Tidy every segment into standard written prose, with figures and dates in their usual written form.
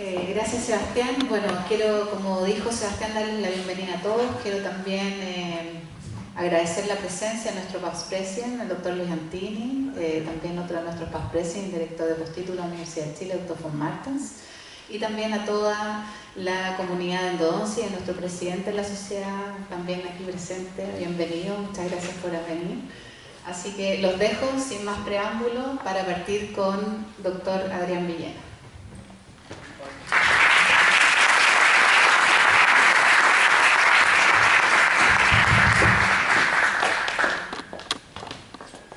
Gracias, Sebastián. Bueno, quiero, como dijo Sebastián, darles la bienvenida a todos. Quiero también agradecer la presencia de nuestro past president, el doctor Luis Antini, también otro de nuestros past president, director de postítulo de la Universidad de Chile, doctor von Martens, y también a toda la comunidad de endodoncia y a nuestro presidente de la sociedad, también aquí presente. Bienvenido, muchas gracias por venir. Así que los dejo sin más preámbulo para partir con doctor Adrián Villena.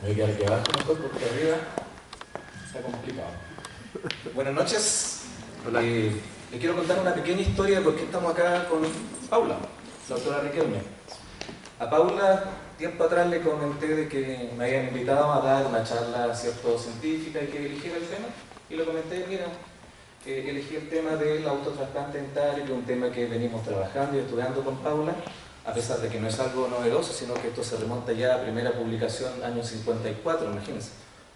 Me voy a quedar aquí abajo mejor porque arriba está complicado. Buenas noches. Les quiero contar una pequeña historia de por qué estamos acá con Paula, la doctora Riquelme. A Paula, tiempo atrás le comenté de que me habían invitado a dar una charla científica y que eligiera el tema. Y le comenté, mira, elegí el tema del autotrasplante dentario, que es un tema que venimos trabajando y estudiando con Paula, a pesar de que no es algo novedoso, sino que esto se remonta ya a primera publicación año 54, imagínense,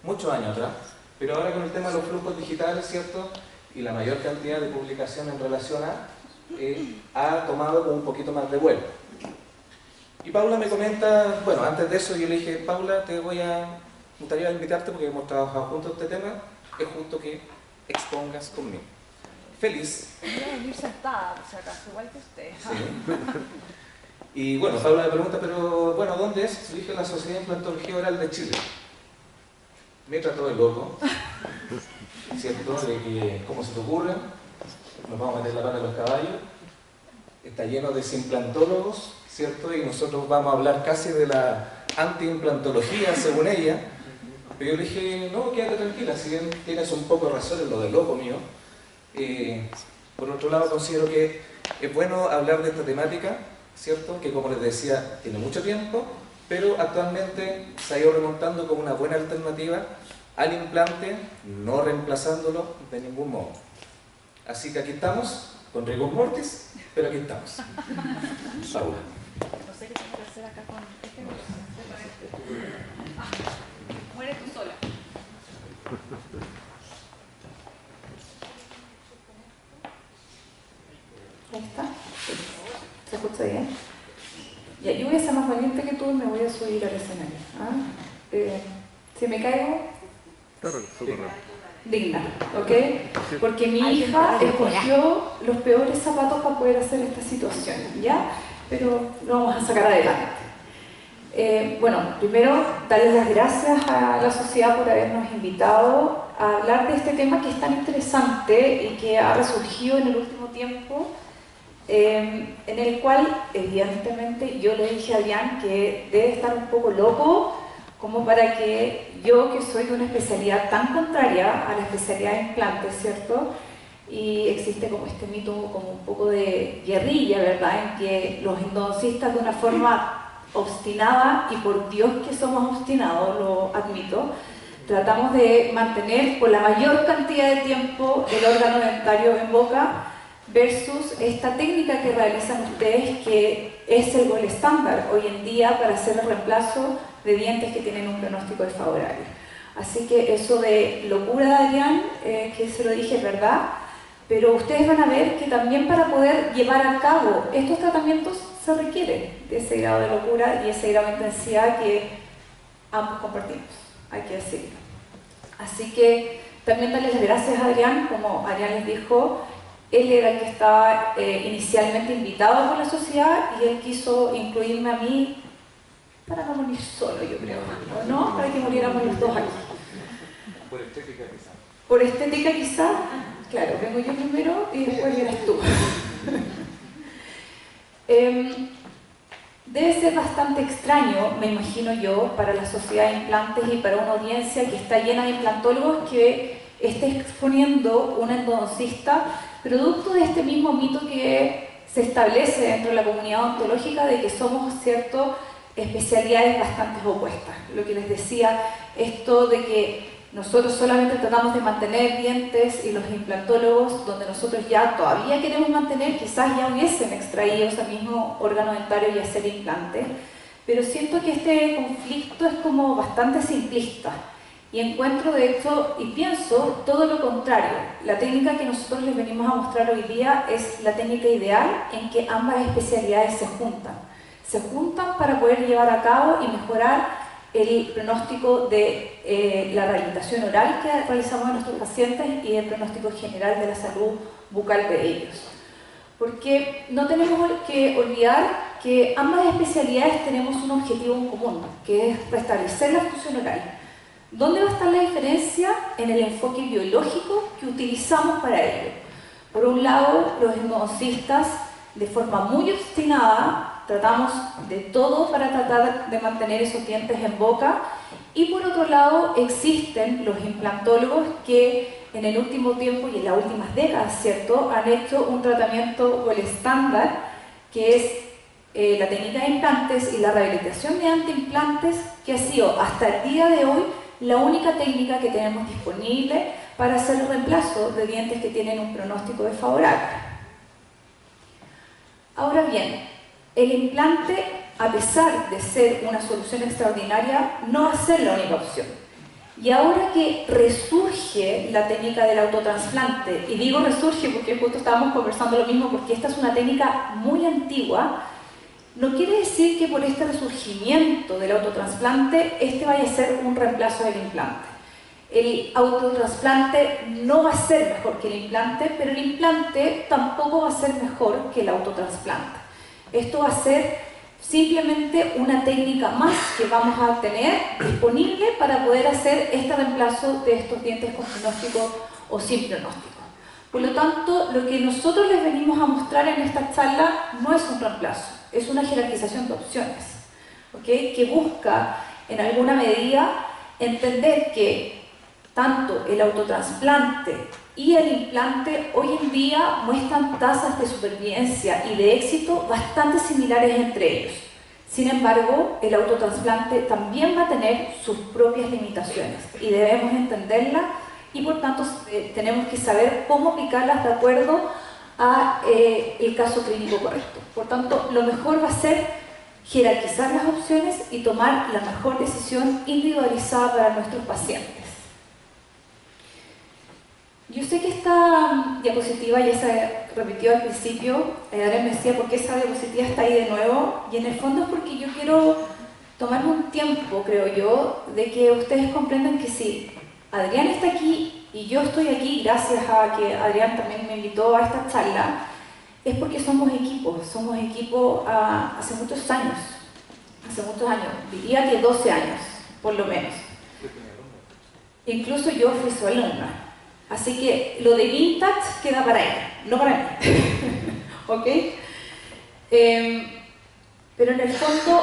muchos años atrás. Pero ahora con el tema de los flujos digitales, ¿cierto? Y la mayor cantidad de publicación en relación a, ha tomado un poquito más de vuelo. Y Paula me comenta, bueno, antes de eso yo le dije, Paula, me gustaría invitarte porque hemos trabajado juntos este tema, es justo que expongas conmigo. Feliz. Voy a venir sentada, por si acaso, igual que usted. Sí. Y bueno, Paula me pregunta, pero bueno, ¿dónde es? Le dije, la Sociedad de Implantología Oral de Chile. Me trató de loco, ¿cierto? De que, ¿cómo se te ocurre? Nos vamos a meter la pata de los caballos. Está lleno de implantólogos, ¿cierto? Y nosotros vamos a hablar casi de la anti-implantología, según ella. Pero yo le dije, no, quédate tranquila, si bien tienes un poco de razón en lo del loco mío. Por otro lado, considero que es bueno hablar de esta temática, ¿cierto? Que como les decía, tiene mucho tiempo, pero actualmente se ha ido remontando como una buena alternativa al implante, no reemplazándolo de ningún modo. Así que aquí estamos, con rigor mortis, pero aquí estamos. Paula. No sé qué tengo que hacer acá con este. Muere tú sola. Ahí está. ¿Se escucha bien? Ya, yo voy a ser más valiente que tú y me voy a subir al escenario. ¿Ah? Si me caigo, digna, ¿ok? Porque mi hija escogió los peores zapatos para poder hacer esta situación, ¿ya? Pero lo vamos a sacar adelante. Bueno, primero, darles las gracias a la sociedad por habernos invitado a hablar de este tema que es tan interesante y que ha resurgido en el último tiempo, en el cual, evidentemente, yo le dije a Adrián que debe estar un poco loco como para que yo, que soy de una especialidad tan contraria a la especialidad de implantes, ¿cierto? Y existe como este mito, como un poco de guerrilla, ¿verdad? En que los endodoncistas de una forma obstinada, y por Dios que somos obstinados, lo admito, tratamos de mantener por la mayor cantidad de tiempo el órgano dentario en boca versus esta técnica que realizan ustedes, que es el gol estándar hoy en día para hacer el reemplazo de dientes que tienen un pronóstico desfavorable. Así que eso de locura de Adrián, que se lo dije, es verdad, pero ustedes van a ver que también para poder llevar a cabo estos tratamientos se requiere de ese grado de locura y ese grado de intensidad que ambos compartimos, hay que decirlo. Así que también darles las gracias a Adrián, como Adrián les dijo, él era el que estaba inicialmente invitado por la sociedad y él quiso incluirme a mí para no morir solo, yo creo, ¿no? Para que muriéramos los dos aquí. Por estética quizá. Por estética quizá, claro, vengo yo primero y después vienes tú. Debe ser bastante extraño, me imagino yo, para la sociedad de implantes y para una audiencia que está llena de implantólogos que esté exponiendo un endodoncista producto de este mismo mito que se establece dentro de la comunidad odontológica de que somos, ¿cierto?, especialidades bastante opuestas. Lo que les decía, esto de que nosotros solamente tratamos de mantener dientes y los implantólogos, donde nosotros ya todavía queremos mantener, quizás ya hubiesen extraído ese mismo órgano dentario y hacer implantes, pero siento que este conflicto es como bastante simplista Y encuentro de hecho, y pienso, todo lo contrario. La técnica que nosotros les venimos a mostrar hoy día es la técnica ideal en que ambas especialidades se juntan. Se juntan para poder llevar a cabo y mejorar el pronóstico de la rehabilitación oral que realizamos en nuestros pacientes y el pronóstico general de la salud bucal de ellos. Porque no tenemos que olvidar que ambas especialidades tenemos un objetivo en común, que es restablecer la función oral. ¿Dónde va a estar la diferencia? En el enfoque biológico que utilizamos para ello. Por un lado, los endodoncistas, de forma muy obstinada, tratamos de todo para tratar de mantener esos dientes en boca, y por otro lado existen los implantólogos que en el último tiempo y en las últimas décadas, ¿cierto?, han hecho un tratamiento gold estándar que es la técnica de implantes y la rehabilitación mediante implantes, que ha sido hasta el día de hoy la única técnica que tenemos disponible para hacer el reemplazo de dientes que tienen un pronóstico desfavorable. Ahora bien, el implante, a pesar de ser una solución extraordinaria, no va a ser la única opción. Y ahora que resurge la técnica del autotrasplante, y digo resurge porque justo estábamos conversando lo mismo, porque esta es una técnica muy antigua, no quiere decir que por este resurgimiento del autotrasplante este vaya a ser un reemplazo del implante. El autotrasplante no va a ser mejor que el implante, pero el implante tampoco va a ser mejor que el autotrasplante. Esto va a ser simplemente una técnica más que vamos a tener disponible para poder hacer este reemplazo de estos dientes con pronóstico o sin pronóstico. Por lo tanto, lo que nosotros les venimos a mostrar en esta charla no es un reemplazo, es una jerarquización de opciones, ¿okay?, que busca en alguna medida entender que tanto el autotrasplante y el implante hoy en día muestran tasas de supervivencia y de éxito bastante similares entre ellos. Sin embargo, el autotrasplante también va a tener sus propias limitaciones y debemos entenderlas, y por tanto tenemos que saber cómo aplicarlas de acuerdo a el caso clínico correcto. Por tanto, lo mejor va a ser jerarquizar las opciones y tomar la mejor decisión individualizada para nuestros pacientes. Yo sé que esta diapositiva ya se repitió al principio. Adrián me decía por qué esa diapositiva está ahí de nuevo, y en el fondo es porque yo quiero tomarme un tiempo, creo yo, de que ustedes comprendan que si Adrián está aquí y yo estoy aquí gracias a que Adrián también me invitó a esta charla, es porque somos equipo hace muchos años, diría que 12 años, por lo menos. Incluso yo fui su alumna. Así que lo de vintage queda para ella, no para mí. ¿Ok? Pero en el fondo,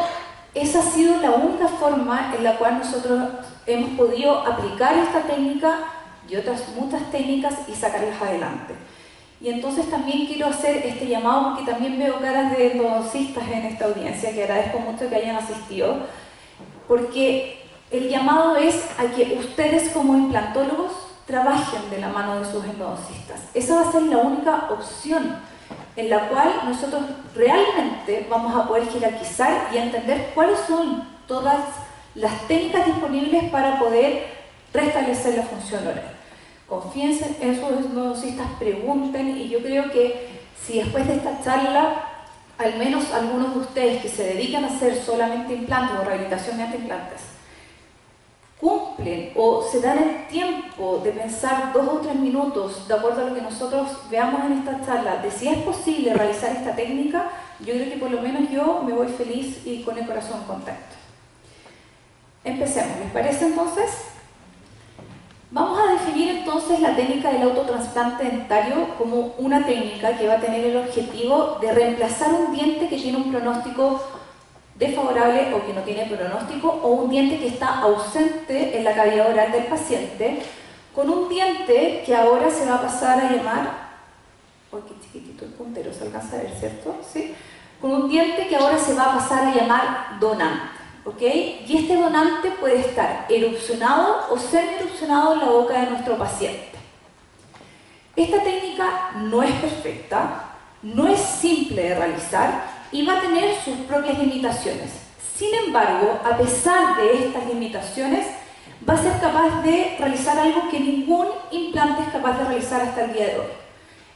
esa ha sido la única forma en la cual nosotros hemos podido aplicar esta técnica y otras muchas técnicas y sacarlas adelante. Y entonces también quiero hacer este llamado, porque también veo caras de endodoncistas en esta audiencia, que agradezco mucho que hayan asistido, porque el llamado es a que ustedes como implantólogos trabajen de la mano de sus endodoncistas. Esa va a ser la única opción en la cual nosotros realmente vamos a poder jerarquizar y entender cuáles son todas las técnicas disponibles para poder restablecer la función oral. Confíen en sus endodoncistas, pregunten, y yo creo que si después de esta charla, al menos algunos de ustedes que se dedican a hacer solamente implantes o rehabilitación mediante implantes, cumplen o se dan el tiempo de pensar 2 o 3 minutos de acuerdo a lo que nosotros veamos en esta charla, de si es posible realizar esta técnica, yo creo que por lo menos yo me voy feliz y con el corazón contento. Empecemos, ¿les parece entonces? Vamos a definir entonces la técnica del autotrasplante dentario como una técnica que va a tener el objetivo de reemplazar un diente que tiene un pronóstico desfavorable o que no tiene pronóstico, o un diente que está ausente en la cavidad oral del paciente, con un diente que ahora se va a pasar a llamar, ¡oh, qué chiquitito el puntero! Se alcanza a ver, ¿cierto? ¿Sí? Con un diente que ahora se va a pasar a llamar donante, ¿ok? Y este donante puede estar erupcionado o semi-erupcionado en la boca de nuestro paciente. Esta técnica no es perfecta, no es simple de realizar, y va a tener sus propias limitaciones. Sin embargo, a pesar de estas limitaciones, va a ser capaz de realizar algo que ningún implante es capaz de realizar hasta el día de hoy.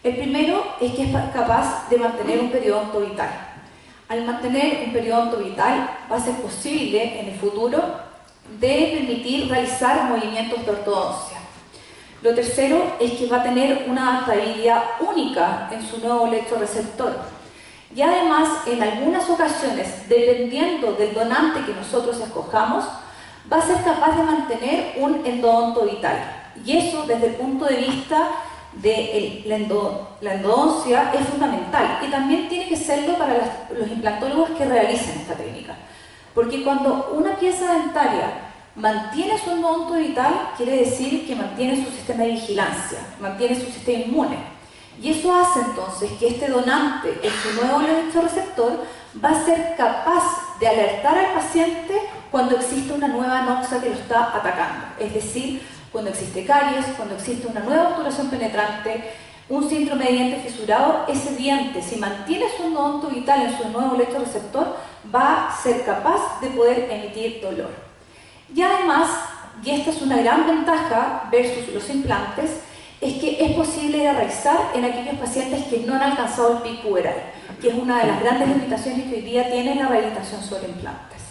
El primero es que es capaz de mantener un periodonto vital. Al mantener un periodonto vital va a ser posible en el futuro de permitir realizar movimientos de ortodoncia. Lo tercero es que va a tener una adaptabilidad única en su nuevo electroreceptor. Y además, en algunas ocasiones, dependiendo del donante que nosotros escojamos, va a ser capaz de mantener un endodonto vital. Y eso, desde el punto de vista de la endodoncia, es fundamental. Y también tiene que serlo para los implantólogos que realicen esta técnica. Porque cuando una pieza dentaria mantiene su endodonto vital, quiere decir que mantiene su sistema de vigilancia, mantiene su sistema inmune. Y eso hace entonces que este donante, en su nuevo electroreceptor, va a ser capaz de alertar al paciente cuando existe una nueva noxa que lo está atacando. Es decir, cuando existe caries, cuando existe una nueva obturación penetrante, un síndrome de diente fisurado, ese diente, si mantiene su endodonto vital en su nuevo electroreceptor, va a ser capaz de poder emitir dolor. Y además, y esta es una gran ventaja versus los implantes, es que es posible de realizar en aquellos pacientes que no han alcanzado el pic puberal, que es una de las grandes limitaciones que hoy día tiene la rehabilitación sobre implantes.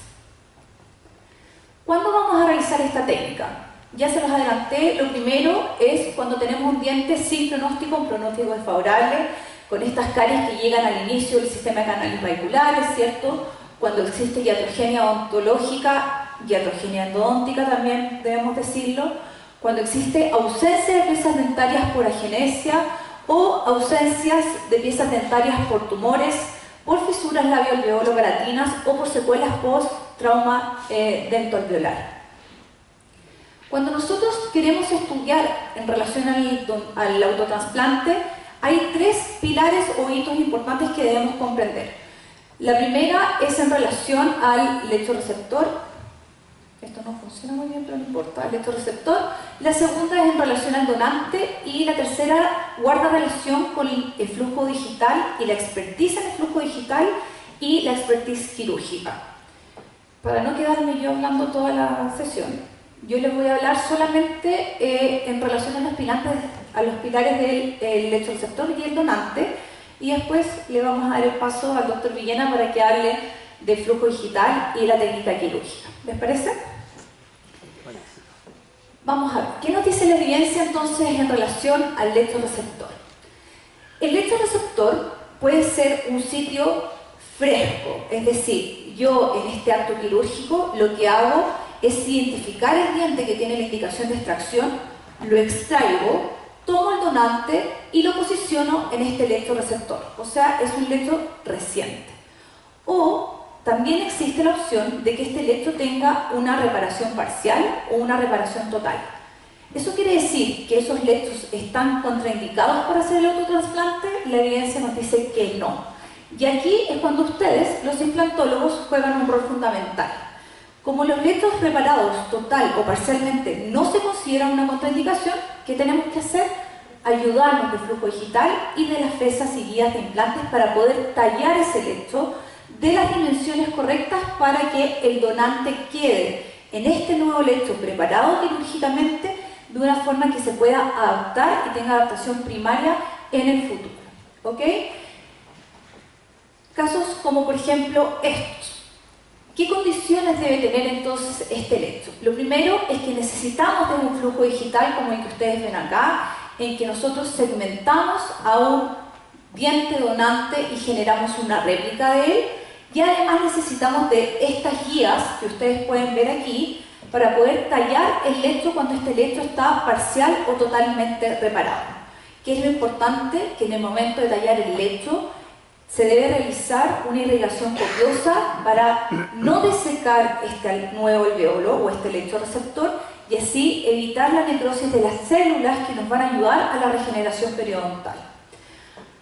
¿Cuándo vamos a realizar esta técnica? Ya se los adelanté, lo primero es cuando tenemos un diente sin pronóstico, un pronóstico desfavorable, con estas caries que llegan al inicio del sistema de canales radiculares, ¿cierto? Cuando existe iatrogenia odontológica, iatrogenia endodóntica también debemos decirlo, cuando existe ausencia de piezas dentarias por agenesia o ausencias de piezas dentarias por tumores, por fisuras labio-alveolo-paratinas o por secuelas post-trauma dentoalveolar. Cuando nosotros queremos estudiar en relación al autotrasplante, hay tres pilares o hitos importantes que debemos comprender. La primera es en relación al electroreceptor. Esto no funciona muy bien, pero no importa, el electroreceptor. La segunda es en relación al donante y la tercera guarda relación con el flujo digital y la expertise en el flujo digital y la expertise quirúrgica. Para no quedarme yo hablando toda la sesión, yo les voy a hablar solamente en relación a los pilares del electroreceptor y el donante, y después le vamos a dar el paso al doctor Villena para que hable del flujo digital y la técnica quirúrgica. ¿Les parece? Vamos a ver, ¿qué nos dice la evidencia entonces en relación al electroreceptor? El electroreceptor puede ser un sitio fresco, es decir, yo en este acto quirúrgico lo que hago es identificar el diente que tiene la indicación de extracción, lo extraigo, tomo el donante y lo posiciono en este electroreceptor, o sea, es un electro reciente. O también existe la opción de que este electro tenga una reparación parcial o una reparación total. ¿Eso quiere decir que esos electros están contraindicados para hacer el autotrasplante? La evidencia nos dice que no. Y aquí es cuando ustedes, los implantólogos, juegan un rol fundamental. Como los electros reparados total o parcialmente no se consideran una contraindicación, ¿qué tenemos que hacer? Ayudarnos del flujo digital y de las fresas y guías de implantes para poder tallar ese electro de las dimensiones correctas para que el donante quede en este nuevo electro preparado quirúrgicamente de una forma que se pueda adaptar y tenga adaptación primaria en el futuro. ¿Ok? Casos como por ejemplo estos. ¿Qué condiciones debe tener entonces este electro? Lo primero es que necesitamos de un flujo digital como el que ustedes ven acá, en que nosotros segmentamos a un diente donante y generamos una réplica de él. Y además necesitamos de estas guías que ustedes pueden ver aquí para poder tallar el electro cuando este electro está parcial o totalmente reparado. ¿Qué es lo importante? Que en el momento de tallar el electro se debe realizar una irrigación copiosa para no desecar este nuevo alveolo o este electroreceptor y así evitar la necrosis de las células que nos van a ayudar a la regeneración periodontal.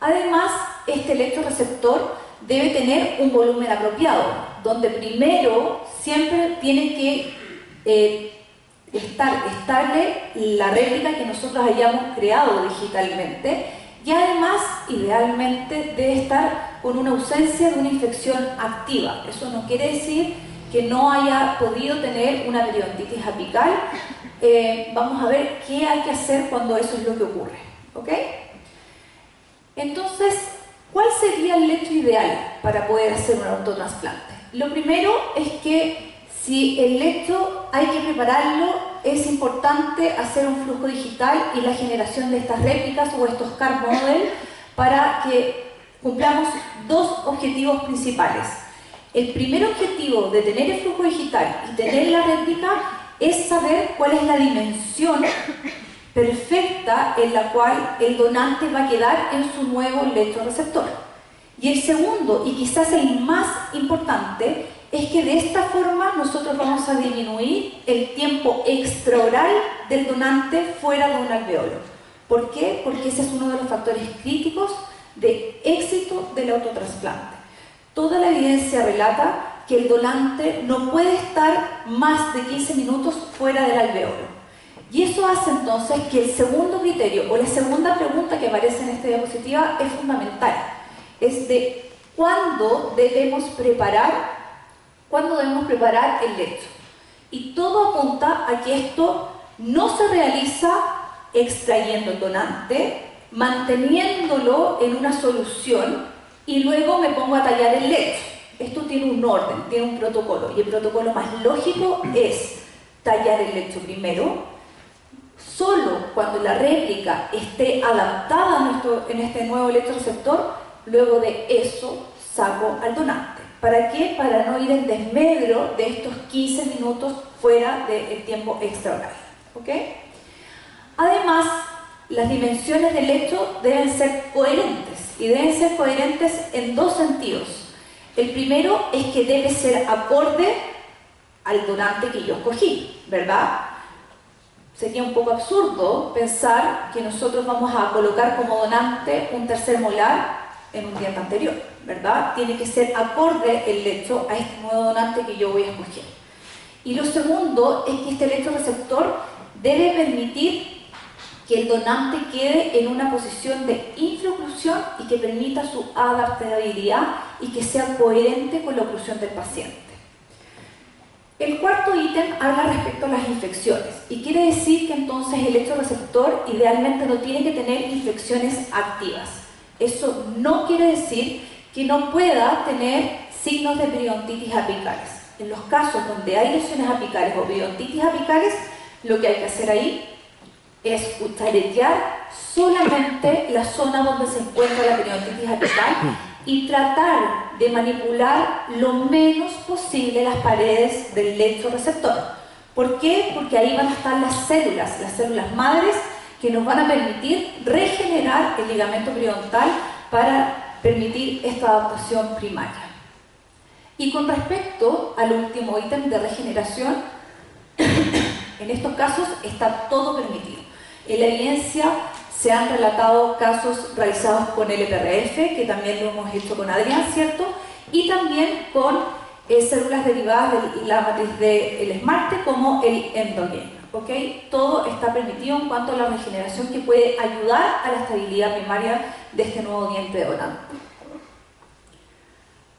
Además, este electroreceptor debe tener un volumen apropiado, donde primero siempre tiene que estar estable la réplica que nosotros hayamos creado digitalmente y además, idealmente, debe estar con una ausencia de una infección activa. Eso no quiere decir que no haya podido tener una periodontitis apical, vamos a ver qué hay que hacer cuando eso es lo que ocurre, ¿ok? Entonces, ¿cuál sería el lecho ideal para poder hacer un autotrasplante? Lo primero es que si el lecho hay que prepararlo, es importante hacer un flujo digital y la generación de estas réplicas o estos CAR model para que cumplamos dos objetivos principales. El primer objetivo de tener el flujo digital y tener la réplica es saber cuál es la dimensión perfecta en la cual el donante va a quedar en su nuevo lecho receptor. Y el segundo, y quizás el más importante, es que de esta forma nosotros vamos a disminuir el tiempo extraoral del donante fuera de un alveolo. ¿Por qué? Porque ese es uno de los factores críticos de éxito del autotrasplante. Toda la evidencia relata que el donante no puede estar más de 15 minutos fuera del alveolo. Y eso hace entonces que el segundo criterio o la segunda pregunta que aparece en esta diapositiva es fundamental. Es de cuándo debemos preparar el lecho. Y todo apunta a que esto no se realiza extrayendo el donante, manteniéndolo en una solución y luego me pongo a tallar el lecho. Esto tiene un orden, tiene un protocolo, y el protocolo más lógico es tallar el lecho primero. Solo cuando la réplica esté adaptada en este nuevo lecho receptor, luego de eso saco al donante. ¿Para qué? Para no ir en desmedro de estos 15 minutos fuera del tiempo extraoral. ¿Ok? Además, las dimensiones del lecho deben ser coherentes, y deben ser coherentes en dos sentidos. El primero es que debe ser acorde al donante que yo escogí, ¿verdad? Sería un poco absurdo pensar que nosotros vamos a colocar como donante un tercer molar en un diente anterior, ¿verdad? Tiene que ser acorde el lecho a este nuevo donante que yo voy a escoger. Y lo segundo es que este lecho receptor debe permitir que el donante quede en una posición de infraoclusión y que permita su adaptabilidad y que sea coherente con la oclusión del paciente. El cuarto ítem habla respecto a las infecciones y quiere decir que entonces el lecho receptor idealmente no tiene que tener infecciones activas. Eso no quiere decir que no pueda tener signos de periodontitis apicales. En los casos donde hay lesiones apicales o periodontitis apicales, lo que hay que hacer ahí es cucharetear solamente la zona donde se encuentra la periodontitis apical y tratar de manipular lo menos posible las paredes del lecho receptor. ¿Por qué? Porque ahí van a estar las células madres que nos van a permitir regenerar el ligamento periodontal para permitir esta adaptación primaria. Y con respecto al último ítem de regeneración, en estos casos está todo permitido. En la evidencia se han relatado casos realizados con LPRF, que también lo hemos hecho con Adrián, ¿cierto? Y también con células derivadas de la matriz del esmalte, como el endogeno, ¿ok? Todo está permitido en cuanto a la regeneración que puede ayudar a la estabilidad primaria de este nuevo diente donante.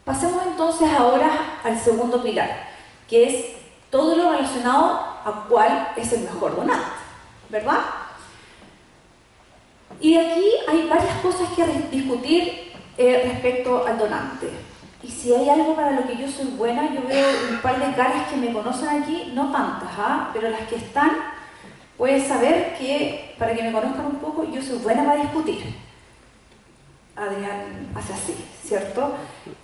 Pasemos entonces ahora al segundo pilar, que es todo lo relacionado a cuál es el mejor donante, ¿verdad? Y de aquí hay varias cosas que discutir respecto al donante. Y si hay algo para lo que yo soy buena, yo veo un par de caras que me conocen aquí, no tantas, pero las que están, pueden saber que, para que me conozcan un poco, yo soy buena para discutir. Adrián hace así, ¿cierto?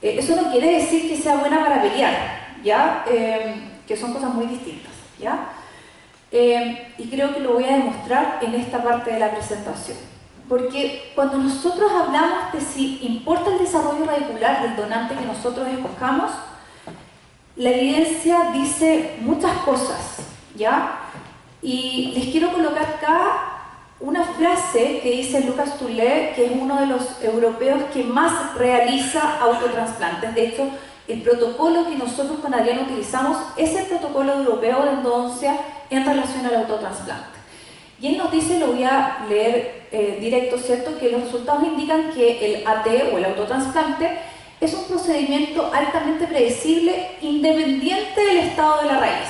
Eso no quiere decir que sea buena para pelear, ¿ya? Que son cosas muy distintas, ¿ya? Y creo que lo voy a demostrar en esta parte de la presentación. Porque cuando nosotros hablamos de si importa el desarrollo radicular del donante que nosotros escojamos, la evidencia dice muchas cosas, ¿ya? Y les quiero colocar acá una frase que dice Lucas Toulet, que es uno de los europeos que más realiza autotransplantes. De hecho, el protocolo que nosotros con Adrián utilizamos es el protocolo europeo de endodoncia en relación al autotrasplante. Y él nos dice, lo voy a leer directo, ¿cierto?, que los resultados indican que el AT o el autotrasplante es un procedimiento altamente predecible, independiente del estado de la raíz.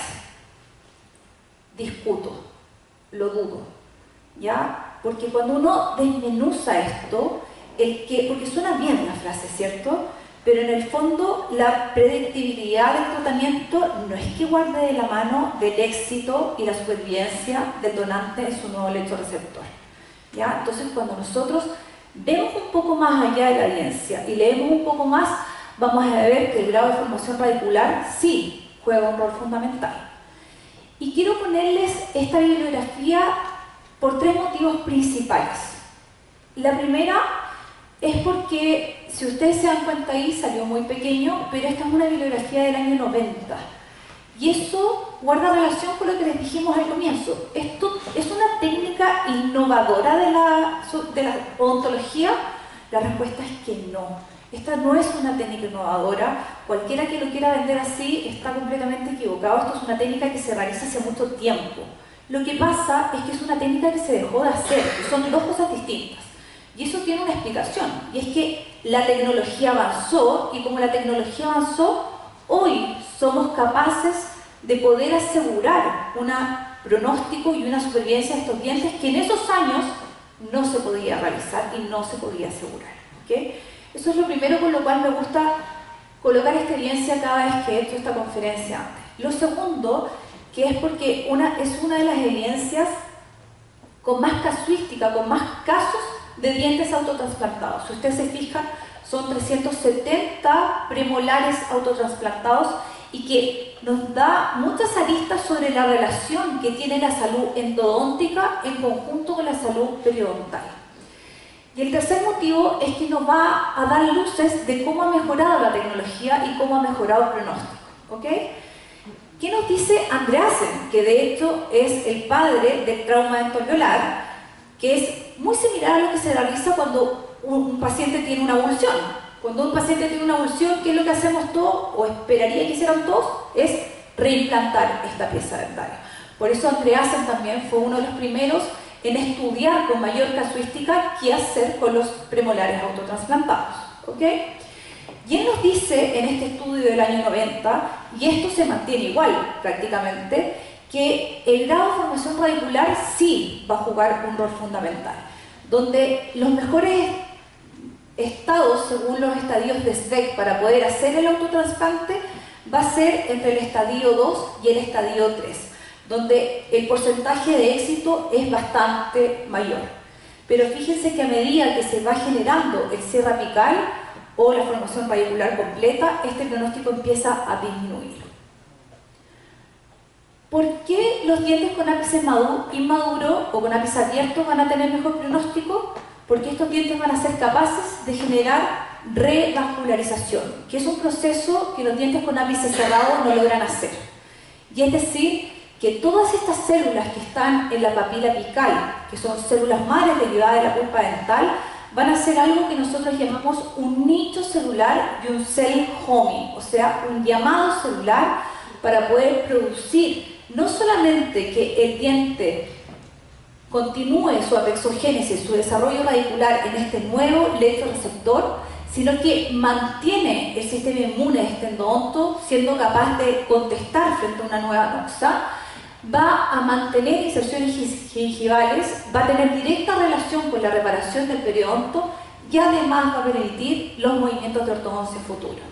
Discuto, lo dudo, ¿ya? Porque cuando uno desmenuza esto, porque suena bien la frase, ¿cierto? Pero en el fondo la predictibilidad del tratamiento no es que guarde de la mano del éxito y la supervivencia del donante en su nuevo lecho receptor, ¿ya? Entonces cuando nosotros vemos un poco más allá de la evidencia y leemos un poco más, vamos a ver que el grado de formación radicular sí juega un rol fundamental. Y quiero ponerles esta bibliografía por 3 motivos principales. La primera es porque, si ustedes se dan cuenta ahí, salió muy pequeño, pero esta es una bibliografía del año 90. Y eso guarda relación con lo que les dijimos al comienzo. ¿Esto es una técnica innovadora de la odontología? La respuesta es que no. Esta no es una técnica innovadora. Cualquiera que lo quiera vender así está completamente equivocado. Esto es una técnica que se realiza hace mucho tiempo. Lo que pasa es que es una técnica que se dejó de hacer, que son 2 cosas distintas. Y eso tiene una explicación, y es que la tecnología avanzó, y como la tecnología avanzó, hoy somos capaces de poder asegurar un pronóstico y una supervivencia de estos dientes que en esos años no se podía realizar y no se podía asegurar. ¿Okay? Eso es lo primero con lo cual me gusta colocar esta evidencia cada vez que he hecho esta conferencia antes. Lo segundo, que es porque es una de las evidencias con más casuística, con más casos de dientes autotransplantados. Si ustedes se fijan, son 370 premolares autotransplantados y que nos da muchas aristas sobre la relación que tiene la salud endodóntica en conjunto con la salud periodontal. Y el tercer motivo es que nos va a dar luces de cómo ha mejorado la tecnología y cómo ha mejorado el pronóstico. ¿Okay? ¿Qué nos dice Andreasen? Que de hecho es el padre del trauma dentoalveolar, que es muy similar a lo que se realiza cuando un paciente tiene una avulsión. Cuando un paciente tiene una avulsión, ¿qué es lo que hacemos todos, o esperaría que hicieran todos? Es reimplantar esta pieza dentaria. Por eso Andreasen también fue uno de los primeros en estudiar con mayor casuística qué hacer con los premolares autotransplantados. ¿Okay? Y él nos dice en este estudio del año 90, y esto se mantiene igual prácticamente, que el grado de formación radicular sí va a jugar un rol fundamental, donde los mejores estados, según los estadios de SVEC, para poder hacer el autotrasplante, va a ser entre el estadio 2 y el estadio 3, donde el porcentaje de éxito es bastante mayor. Pero fíjense que a medida que se va generando el cierre apical o la formación radicular completa, este pronóstico empieza a disminuir. ¿Por qué los dientes con ápice inmaduro o con ápice abierto van a tener mejor pronóstico? Porque estos dientes van a ser capaces de generar revascularización, que es un proceso que los dientes con ápice cerrado no logran hacer. Y es decir, que todas estas células que están en la papila apical, que son células madres derivadas de la pulpa dental, van a hacer algo que nosotros llamamos un nicho celular y un cell homing, o sea, un llamado celular para poder producir no solamente que el diente continúe su apexogénesis, su desarrollo radicular en este nuevo lecho receptor, sino que mantiene el sistema inmune de este endodonto siendo capaz de contestar frente a una nueva noxa, va a mantener inserciones gingivales, va a tener directa relación con la reparación del periodonto y además va a permitir los movimientos de ortodoncia futura.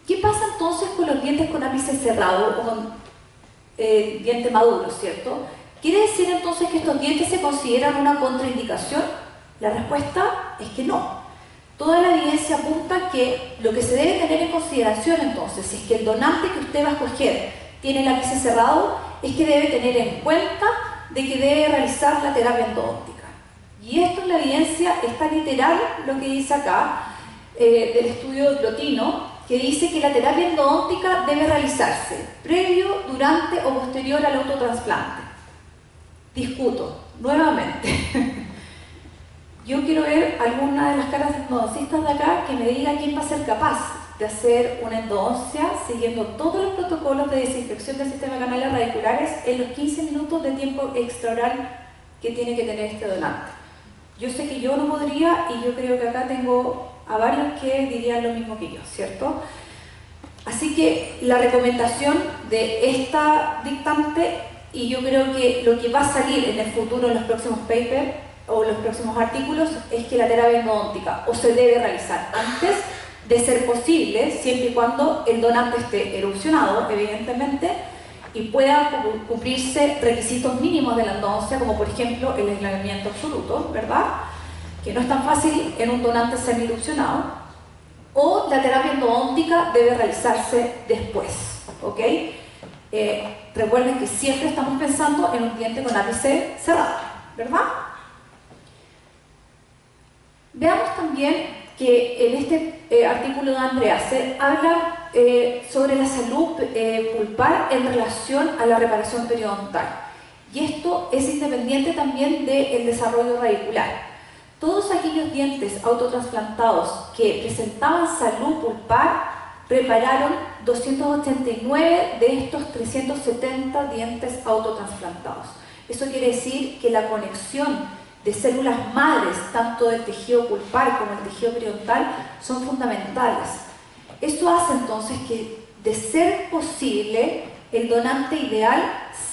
¿Qué pasa entonces con los dientes con ápice cerrado o con diente maduro, cierto? ¿Quiere decir entonces que estos dientes se consideran una contraindicación? La respuesta es que no. Toda la evidencia apunta que lo que se debe tener en consideración entonces, si es que el donante que usted va a escoger tiene el ápice cerrado, es que debe tener en cuenta de que debe realizar la terapia endodóntica. Y esto en la evidencia está literal lo que dice acá del estudio de Glotino, que dice que la terapia endodóntica debe realizarse previo, durante o posterior al autotrasplante. Discuto, nuevamente. Yo quiero ver alguna de las caras endodoncistas de acá que me diga quién va a ser capaz de hacer una endodoncia siguiendo todos los protocolos de desinfección del sistema de canales radiculares en los 15 minutos de tiempo extraoral que tiene que tener este donante. Yo sé que yo no podría y yo creo que acá tengo a varios que dirían lo mismo que yo, ¿cierto? Así que la recomendación de esta dictante, y yo creo que lo que va a salir en el futuro en los próximos papers o los próximos artículos, es que la terapia endodóntica o se debe realizar antes de ser posible, siempre y cuando el donante esté erupcionado, evidentemente, y pueda cumplirse requisitos mínimos de la endodoncia, como por ejemplo el aislamiento absoluto, ¿verdad? Que no es tan fácil en un donante semi-erupcionado, o la terapia endodóntica debe realizarse después, ¿ok? Recuerden que siempre estamos pensando en un diente con ápice cerrado, ¿verdad? Veamos también que en este artículo de Andrea se habla sobre la salud pulpar en relación a la reparación periodontal. Y esto es independiente también del desarrollo radicular. Todos aquellos dientes autotrasplantados que presentaban salud pulpar repararon 289 de estos 370 dientes autotransplantados. Eso quiere decir que la conexión de células madres, tanto del tejido pulpar como del tejido periodontal, son fundamentales. Esto hace entonces que, de ser posible, el donante ideal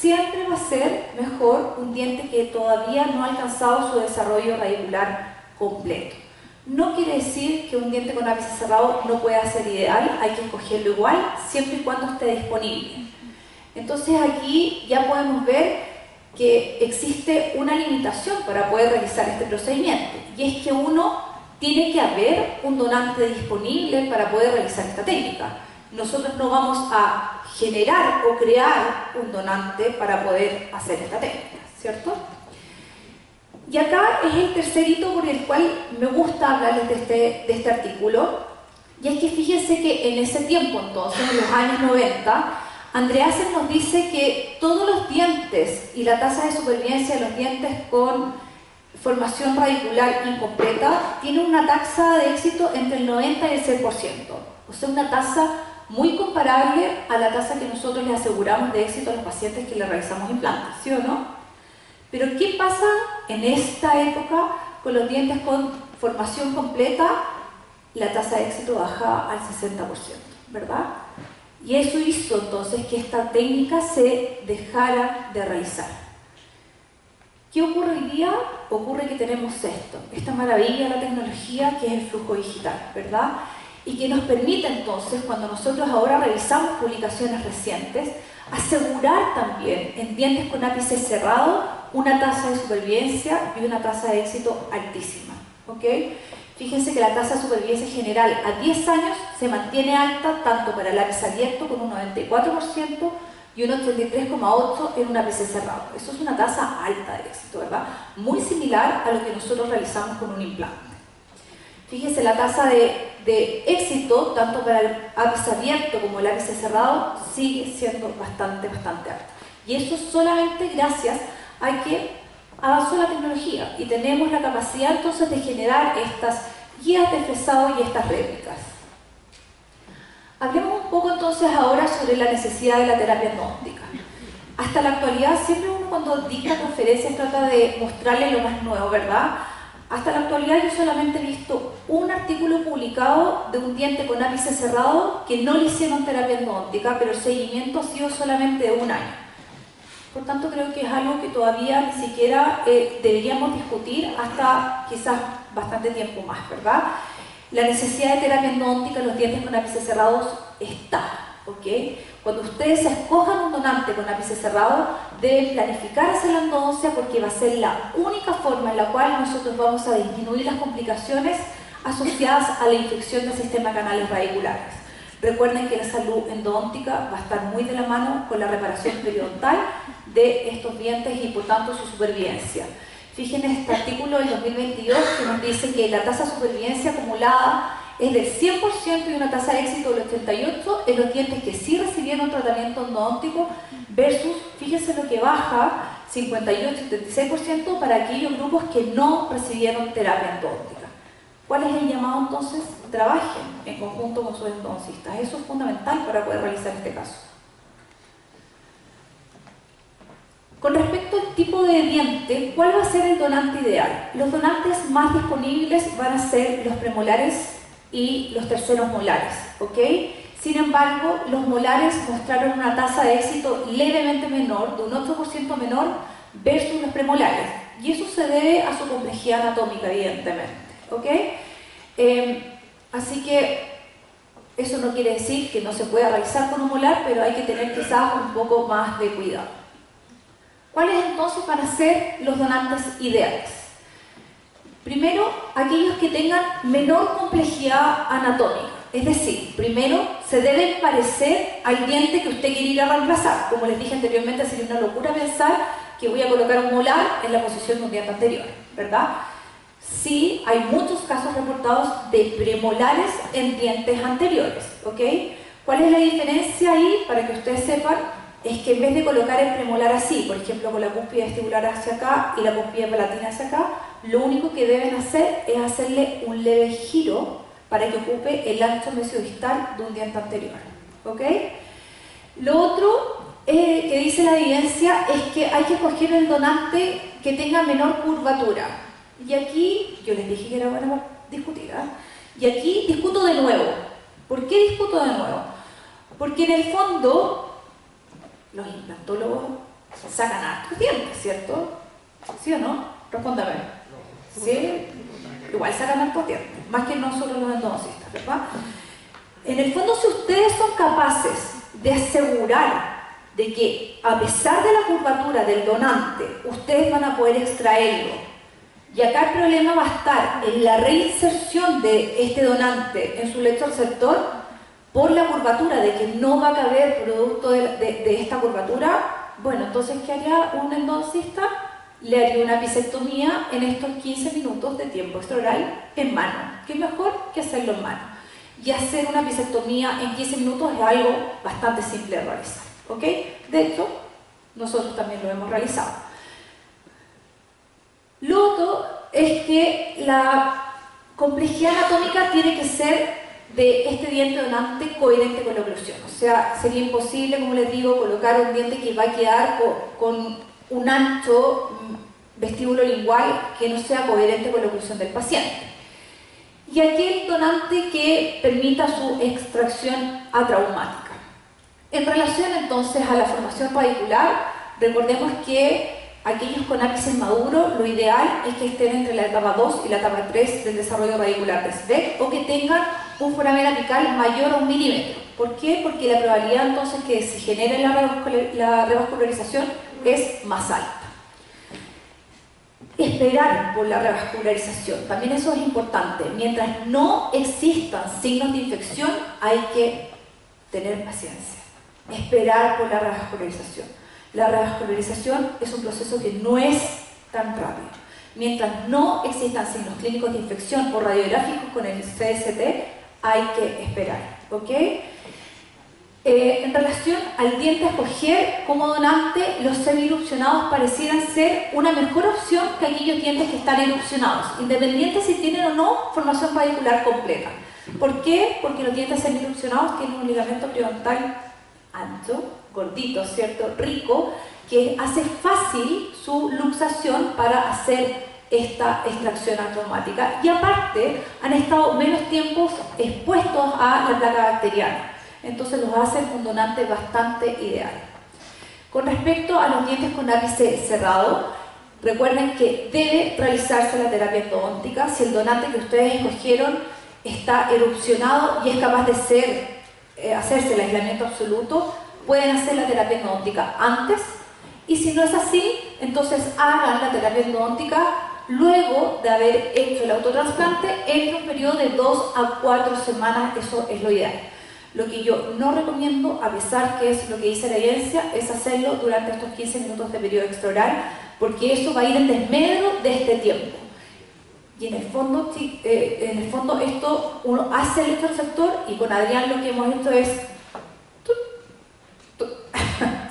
siempre va a ser mejor un diente que todavía no ha alcanzado su desarrollo radicular completo. No quiere decir que un diente con ápice cerrado no pueda ser ideal, hay que escogerlo igual, siempre y cuando esté disponible. Entonces aquí ya podemos ver que existe una limitación para poder realizar este procedimiento, y es que uno tiene que haber un donante disponible para poder realizar esta técnica. Nosotros no vamos a generar o crear un donante para poder hacer esta técnica, ¿cierto? Y acá es el tercer hito por el cual me gusta hablarles de este artículo, y es que fíjense que en ese tiempo, entonces, en los años 90, Andreasen nos dice que todos los dientes y la tasa de supervivencia de los dientes con formación radicular incompleta tiene una tasa de éxito entre el 90 y el 100%. O sea, una tasa muy comparable a la tasa que nosotros le aseguramos de éxito a los pacientes que le realizamos implantes, ¿sí o no? Pero ¿qué pasa en esta época con los dientes con formación completa? La tasa de éxito baja al 60%, ¿verdad? Y eso hizo entonces que esta técnica se dejara de realizar. ¿Qué ocurre hoy día? Ocurre que tenemos esta maravilla de la tecnología que es el flujo digital, ¿verdad? Y que nos permite entonces, cuando nosotros ahora revisamos publicaciones recientes, asegurar también en dientes con ápice cerrado una tasa de supervivencia y una tasa de éxito altísima, ¿ok? Fíjense que la tasa de supervivencia general a 10 años se mantiene alta tanto para el ápice abierto con un 94% y un 83,8% en un ápice cerrado. Eso es una tasa alta de éxito, ¿verdad? Muy similar a lo que nosotros realizamos con un implante. Fíjense, la tasa de éxito tanto para el ápice abierto como el ápice cerrado sigue siendo bastante alta. Y eso solamente gracias a que avanzó la tecnología y tenemos la capacidad entonces de generar estas guías de fresado y estas réplicas. Hablemos un poco entonces ahora sobre la necesidad de la terapia endodóntica. Hasta la actualidad siempre uno cuando dicta conferencias trata de mostrarle lo más nuevo, ¿verdad? Hasta la actualidad yo solamente he visto un artículo publicado de un diente con ápice cerrado que no le hicieron terapia endodóntica, pero el seguimiento ha sido solamente de un año. Por tanto, creo que es algo que todavía ni siquiera deberíamos discutir hasta quizás bastante tiempo más, ¿verdad? La necesidad de terapia endodóntica en los dientes con ápices cerrados está, ¿ok? Cuando ustedes escojan un donante con ápice cerrado, deben planificar hacer la endodoncia porque va a ser la única forma en la cual nosotros vamos a disminuir las complicaciones asociadas a la infección del sistema canales radiculares. Recuerden que la salud endodóntica va a estar muy de la mano con la reparación periodontal de estos dientes y por tanto su supervivencia. Fíjense este artículo del 2022 que nos dice que la tasa de supervivencia acumulada es del 100% y una tasa de éxito del 88% en los dientes que sí recibieron tratamiento endodóntico versus, fíjense lo que baja, 58-76% para aquellos grupos que no recibieron terapia endodóntica. ¿Cuál es el llamado entonces? Trabajen en conjunto con sus endodoncistas. Eso es fundamental para poder realizar este caso. Con respecto al tipo de diente, ¿cuál va a ser el donante ideal? Los donantes más disponibles van a ser los premolares y los terceros molares, ¿ok? Sin embargo, los molares mostraron una tasa de éxito levemente menor, de un 8% menor, versus los premolares. Y eso se debe a su complejidad anatómica, evidentemente, ¿ok? Así que eso no quiere decir que no se pueda realizar con un molar, pero hay que tener quizás un poco más de cuidado. ¿Cuáles entonces van a ser los donantes ideales? Primero, aquellos que tengan menor complejidad anatómica. Es decir, primero se deben parecer al diente que usted quiere ir a reemplazar. Como les dije anteriormente, sería una locura pensar que voy a colocar un molar en la posición de un diente anterior, ¿verdad? Sí, hay muchos casos reportados de premolares en dientes anteriores, ¿ok? ¿Cuál es la diferencia ahí? Para que ustedes sepan, es que en vez de colocar el premolar así, por ejemplo, con la cúspide vestibular hacia acá y la cúspide palatina hacia acá, lo único que deben hacer es hacerle un leve giro para que ocupe el ancho mesiodistal de un diente anterior, ¿ok? Lo otro que dice la evidencia es que hay que escoger el donante que tenga menor curvatura. Y aquí, yo les dije que era bueno discutir, ¿eh? Y aquí discuto de nuevo. ¿Por qué discuto de nuevo? Porque en el fondo, los implantólogos sacan hartos dientes, ¿cierto? ¿Sí o no? Respóndame. ¿Sí? Igual sacan hartos dientes, más que no solo los endodoncistas, ¿verdad? En el fondo, si ustedes son capaces de asegurar de que a pesar de la curvatura del donante, ustedes van a poder extraerlo, y acá el problema va a estar en la reinserción de este donante en su lecho receptor por la curvatura, de que no va a caber producto de esta curvatura. Bueno, entonces, ¿qué haría un endodoncista? Le haría una bisectomía en estos 15 minutos de tiempo extraoral en mano. ¿Qué es mejor que hacerlo en mano? Y hacer una bisectomía en 15 minutos es algo bastante simple de realizar, ¿ok? De hecho, nosotros también lo hemos realizado. Lo otro es que la complejidad anatómica tiene que ser de este diente donante coherente con la oclusión. O sea, sería imposible, como les digo, colocar un diente que va a quedar con un ancho vestíbulo lingual que no sea coherente con la oclusión del paciente. Y aquel donante que permita su extracción atraumática. En relación entonces a la formación radicular, recordemos que aquellos con ápices maduros, lo ideal es que estén entre la etapa 2 y la etapa 3 del desarrollo radicular de SVEC, o que tengan un foramen apical mayor a 1 milímetro. ¿Por qué? Porque la probabilidad entonces que se genere la revascularización es más alta. Esperar por la revascularización, también eso es importante. Mientras no existan signos de infección, hay que tener paciencia. Esperar por la revascularización. La revascularización es un proceso que no es tan rápido. Mientras no existan signos clínicos de infección o radiográficos con el CST, hay que esperar, ¿ok? En relación al diente a escoger como donante, los semi-erupcionados parecieran ser una mejor opción que aquellos dientes que están erupcionados, independiente si tienen o no formación radicular completa. ¿Por qué? Porque los dientes semi-erupcionados tienen un ligamento periodontal ancho, gordito, ¿cierto? Rico, que hace fácil su luxación para hacer esta extracción atraumática. Y aparte, han estado menos tiempos expuestos a la placa bacteriana. Entonces los hacen un donante bastante ideal. Con respecto a los dientes con ápice cerrado, recuerden que debe realizarse la terapia endodóntica si el donante que ustedes escogieron está erupcionado y es capaz de hacerse el aislamiento absoluto. Pueden hacer la terapia endodóntica antes, y si no es así, entonces hagan la terapia endodóntica luego de haber hecho el autotrasplante en un periodo de 2 a 4 semanas. Eso es lo ideal. Lo que yo no recomiendo, a pesar que es lo que dice la evidencia, es hacerlo durante estos 15 minutos de periodo extraoral, porque eso va a ir en desmedro de este tiempo. Y en el fondo esto uno hace el receptor, y con Adrián lo que hemos hecho es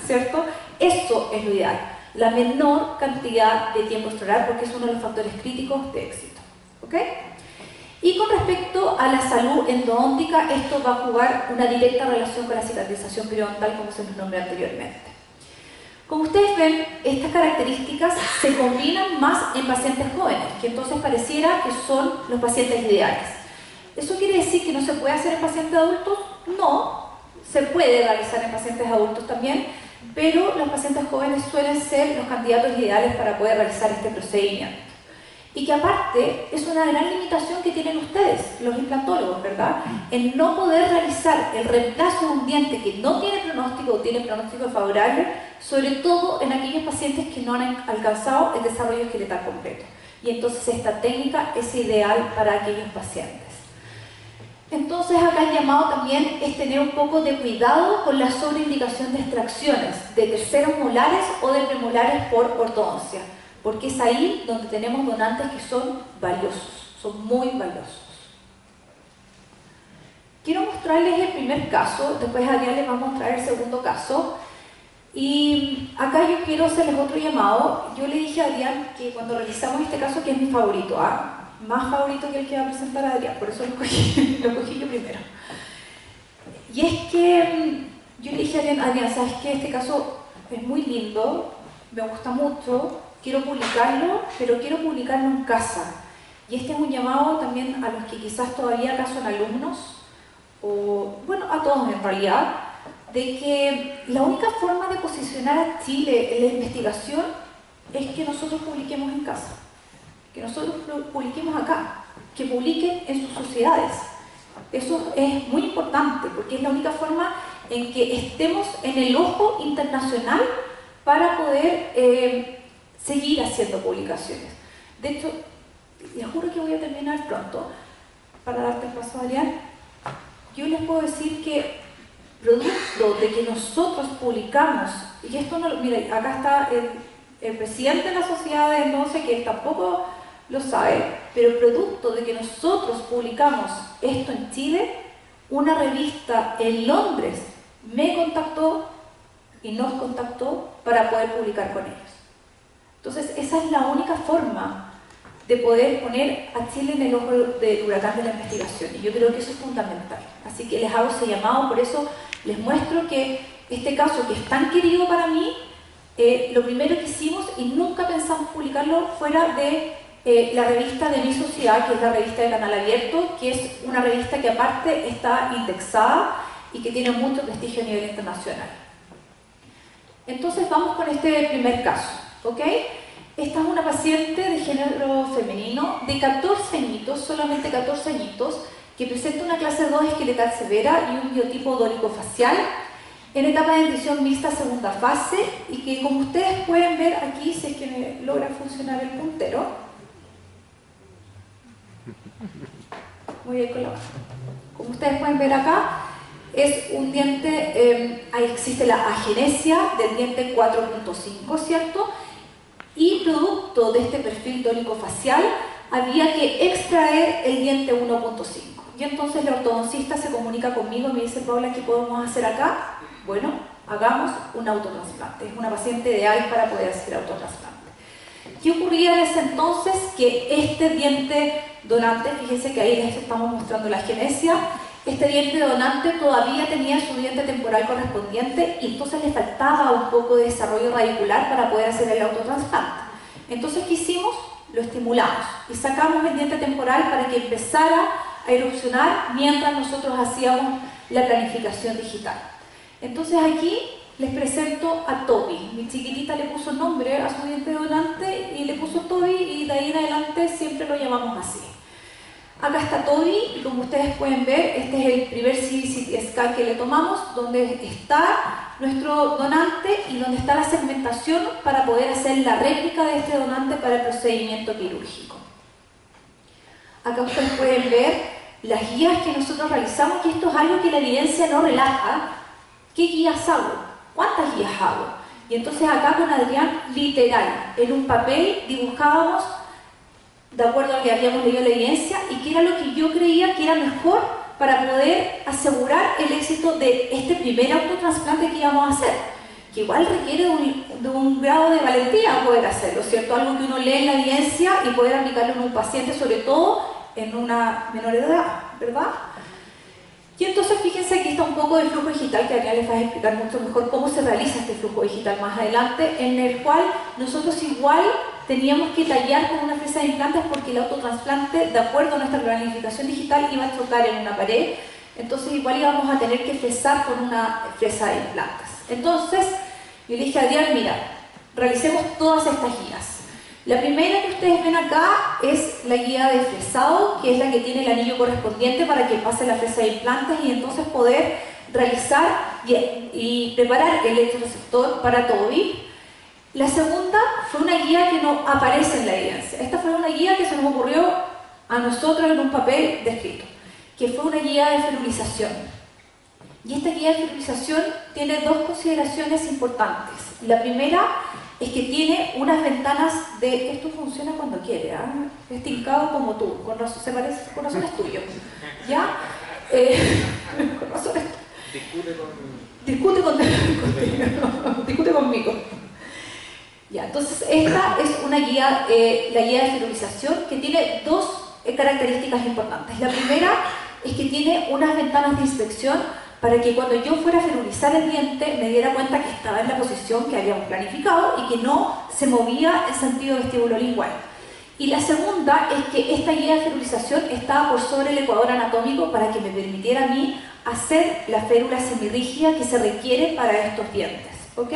¿cierto? Eso es lo ideal, la menor cantidad de tiempo extraoral, porque es uno de los factores críticos de éxito, ¿ok? Y con respecto a la salud endodóntica, esto va a jugar una directa relación con la cicatrización periodontal, como se nos nombró anteriormente. Como ustedes ven, estas características se combinan más en pacientes jóvenes, que entonces pareciera que son los pacientes ideales. ¿Eso quiere decir que no se puede hacer en pacientes adultos? No, se puede realizar en pacientes adultos también, pero los pacientes jóvenes suelen ser los candidatos ideales para poder realizar este procedimiento. Y que aparte es una gran limitación que tienen ustedes, los implantólogos, ¿verdad? El no poder realizar el reemplazo de un diente que no tiene pronóstico o tiene pronóstico favorable, sobre todo en aquellos pacientes que no han alcanzado el desarrollo esqueletal completo. Y entonces esta técnica es ideal para aquellos pacientes. Entonces acá el llamado también es tener un poco de cuidado con la sobreindicación de extracciones de terceros molares o de premolares por ortodoncia, porque es ahí donde tenemos donantes que son valiosos, son muy valiosos. Quiero mostrarles el primer caso, después Adrián les va a mostrar el segundo caso. Y acá yo quiero hacerles otro llamado. Yo le dije a Adrián que cuando realizamos este caso, que es mi favorito, más favorito que el que va a presentar Adrián, por eso lo cogí yo primero. Y es que yo le dije a Adrián, ¿sabes qué? Este caso es muy lindo, me gusta mucho, quiero publicarlo, pero quiero publicarlo en casa. Y este es un llamado también a los que quizás todavía acá son alumnos, o bueno, a todos en realidad, de que la única forma de posicionar a Chile en la investigación es que nosotros publiquemos en casa, que nosotros publiquemos acá, que publiquen en sus sociedades. Eso es muy importante porque es la única forma en que estemos en el ojo internacional para poder seguir haciendo publicaciones. De hecho, les juro que voy a terminar pronto, para darte el paso a Adrián. Yo les puedo decir que producto de que nosotros publicamos, y esto no, miren, acá está el presidente de la sociedad de entonces que tampoco lo sabe, pero producto de que nosotros publicamos esto en Chile, una revista en Londres me contactó y nos contactó para poder publicar con ellos. Entonces esa es la única forma de poder poner a Chile en el ojo del huracán de la investigación, y yo creo que eso es fundamental. Así que les hago ese llamado, por eso les muestro que este caso que es tan querido para mí, lo primero que hicimos, y nunca pensamos publicarlo fuera de la revista de mi sociedad, que es la revista de Canal Abierto, que es una revista que aparte está indexada y que tiene mucho prestigio a nivel internacional. Entonces vamos con este primer caso, ¿ok? Esta es una paciente de género femenino de 14 añitos, solamente 14 añitos, que presenta una clase 2 esqueletal severa y un biotipo dórico-facial en etapa de dentición mixta segunda fase, y que como ustedes pueden ver aquí, si es que me logra funcionar el puntero, muy bien con la mano. Como ustedes pueden ver acá, es un diente, ahí existe la agenesia del diente 4.5, ¿cierto? Y producto de este perfil dórico-facial había que extraer el diente 1.5. Y entonces la ortodoncista se comunica conmigo y me dice: Paula, ¿qué podemos hacer acá? Bueno, hagamos un autotrasplante. Es una paciente ideal para poder hacer autotrasplante. ¿Qué ocurría en ese entonces? Que este diente donante, fíjense que ahí les estamos mostrando la agenesia, este diente donante todavía tenía su diente temporal correspondiente y entonces le faltaba un poco de desarrollo radicular para poder hacer el autotrasplante. Entonces, ¿qué hicimos? Lo estimulamos y sacamos el diente temporal para que empezara a erupcionar mientras nosotros hacíamos la planificación digital. Entonces aquí les presento a Toby. Mi chiquitita le puso nombre a su diente donante y le puso Toby, y de ahí en adelante siempre lo llamamos así. Acá está Toby y como ustedes pueden ver, este es el primer CT scan que le tomamos, donde está nuestro donante y donde está la segmentación para poder hacer la réplica de este donante para el procedimiento quirúrgico. Acá ustedes pueden ver las guías que nosotros realizamos, y esto es algo que la evidencia no relata. ¿Qué guías hago? ¿Cuántas guías hago? Y entonces acá con Adrián, literal, en un papel dibujábamos de acuerdo a lo que habíamos leído en la evidencia y que era lo que yo creía que era mejor para poder asegurar el éxito de este primer autotrasplante que íbamos a hacer, que igual requiere de un grado de valentía poder hacerlo, ¿cierto? Algo que uno lee en la evidencia y poder aplicarlo en un paciente, sobre todo en una menor edad, ¿verdad? Y entonces fíjense, aquí está un poco del flujo digital, que Adrián les va a explicar mucho mejor cómo se realiza este flujo digital más adelante, en el cual nosotros igual teníamos que tallar con una fresa de implantes porque el autotrasplante, de acuerdo a nuestra planificación digital, iba a chocar en una pared, entonces igual íbamos a tener que fresar con una fresa de implantes. Entonces, yo le dije a Adrián, mira, realicemos todas estas guías. La primera que ustedes ven acá es la guía de fresado, que es la que tiene el anillo correspondiente para que pase la fresa de implantes y entonces poder realizar y preparar el electroreceptor para Toby. La segunda fue una guía que no aparece en la evidencia. Esta fue una guía que se nos ocurrió a nosotros en un papel descrito, que fue una guía de ferulización. Y esta guía de ferulización tiene dos consideraciones importantes. La primera es que tiene unas ventanas de... Esto funciona cuando quiere, ¿eh? Es tincado como tú, con razón, se parece, con razón es tuyo. ¿Ya? Con razón es... Discute conmigo. Ya, entonces esta es una guía, la guía de ferulización, que tiene dos características importantes. La primera es que tiene unas ventanas de inspección para que cuando yo fuera a ferulizar el diente me diera cuenta que estaba en la posición que habíamos planificado y que no se movía en sentido vestibulolingual. Y la segunda es que esta guía de ferulización estaba por sobre el ecuador anatómico para que me permitiera a mí hacer la férula semirrígida que se requiere para estos dientes. ¿Ok?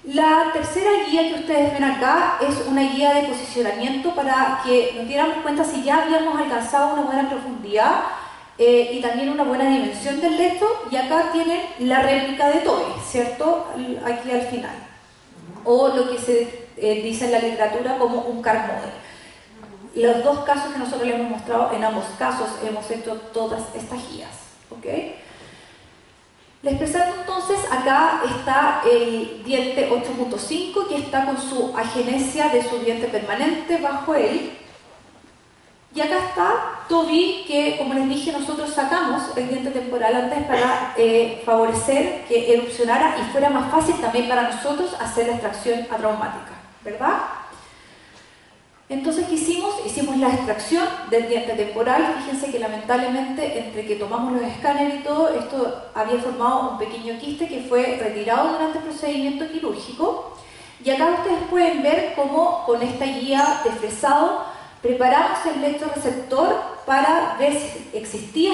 La tercera guía que ustedes ven acá es una guía de posicionamiento para que nos diéramos cuenta si ya habíamos alcanzado una buena profundidad y también una buena dimensión del lecho, y acá tienen la réplica de Toby, ¿cierto? Aquí al final. O lo que se dice en la literatura como un car model. Los dos casos que nosotros les hemos mostrado, en ambos casos hemos hecho todas estas guías. ¿Ok? Les presento entonces, acá está el diente 8.5 que está con su agenesia de su diente permanente bajo él. Y acá está Toby, que como les dije nosotros sacamos el diente temporal antes para favorecer que erupcionara y fuera más fácil también para nosotros hacer la extracción atraumática, ¿verdad? Entonces, ¿qué hicimos? Hicimos la extracción del diente temporal. Fíjense que lamentablemente, entre que tomamos los escáneres y todo, esto había formado un pequeño quiste que fue retirado durante el procedimiento quirúrgico. Y acá ustedes pueden ver cómo con esta guía de fresado preparamos el electroreceptor para ver si existía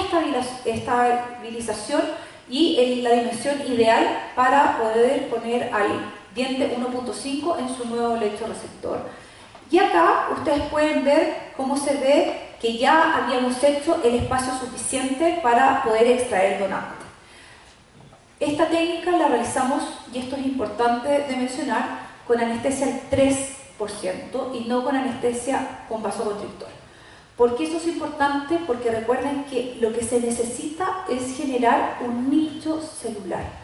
estabilización y la dimensión ideal para poder poner al diente 1.5 en su nuevo electroreceptor. Y acá ustedes pueden ver cómo se ve que ya habíamos hecho el espacio suficiente para poder extraer donante. Esta técnica la realizamos, y esto es importante de mencionar, con anestesia al 3% y no con anestesia con vasoconstrictor. ¿Por qué eso es importante? Porque recuerden que lo que se necesita es generar un nicho celular.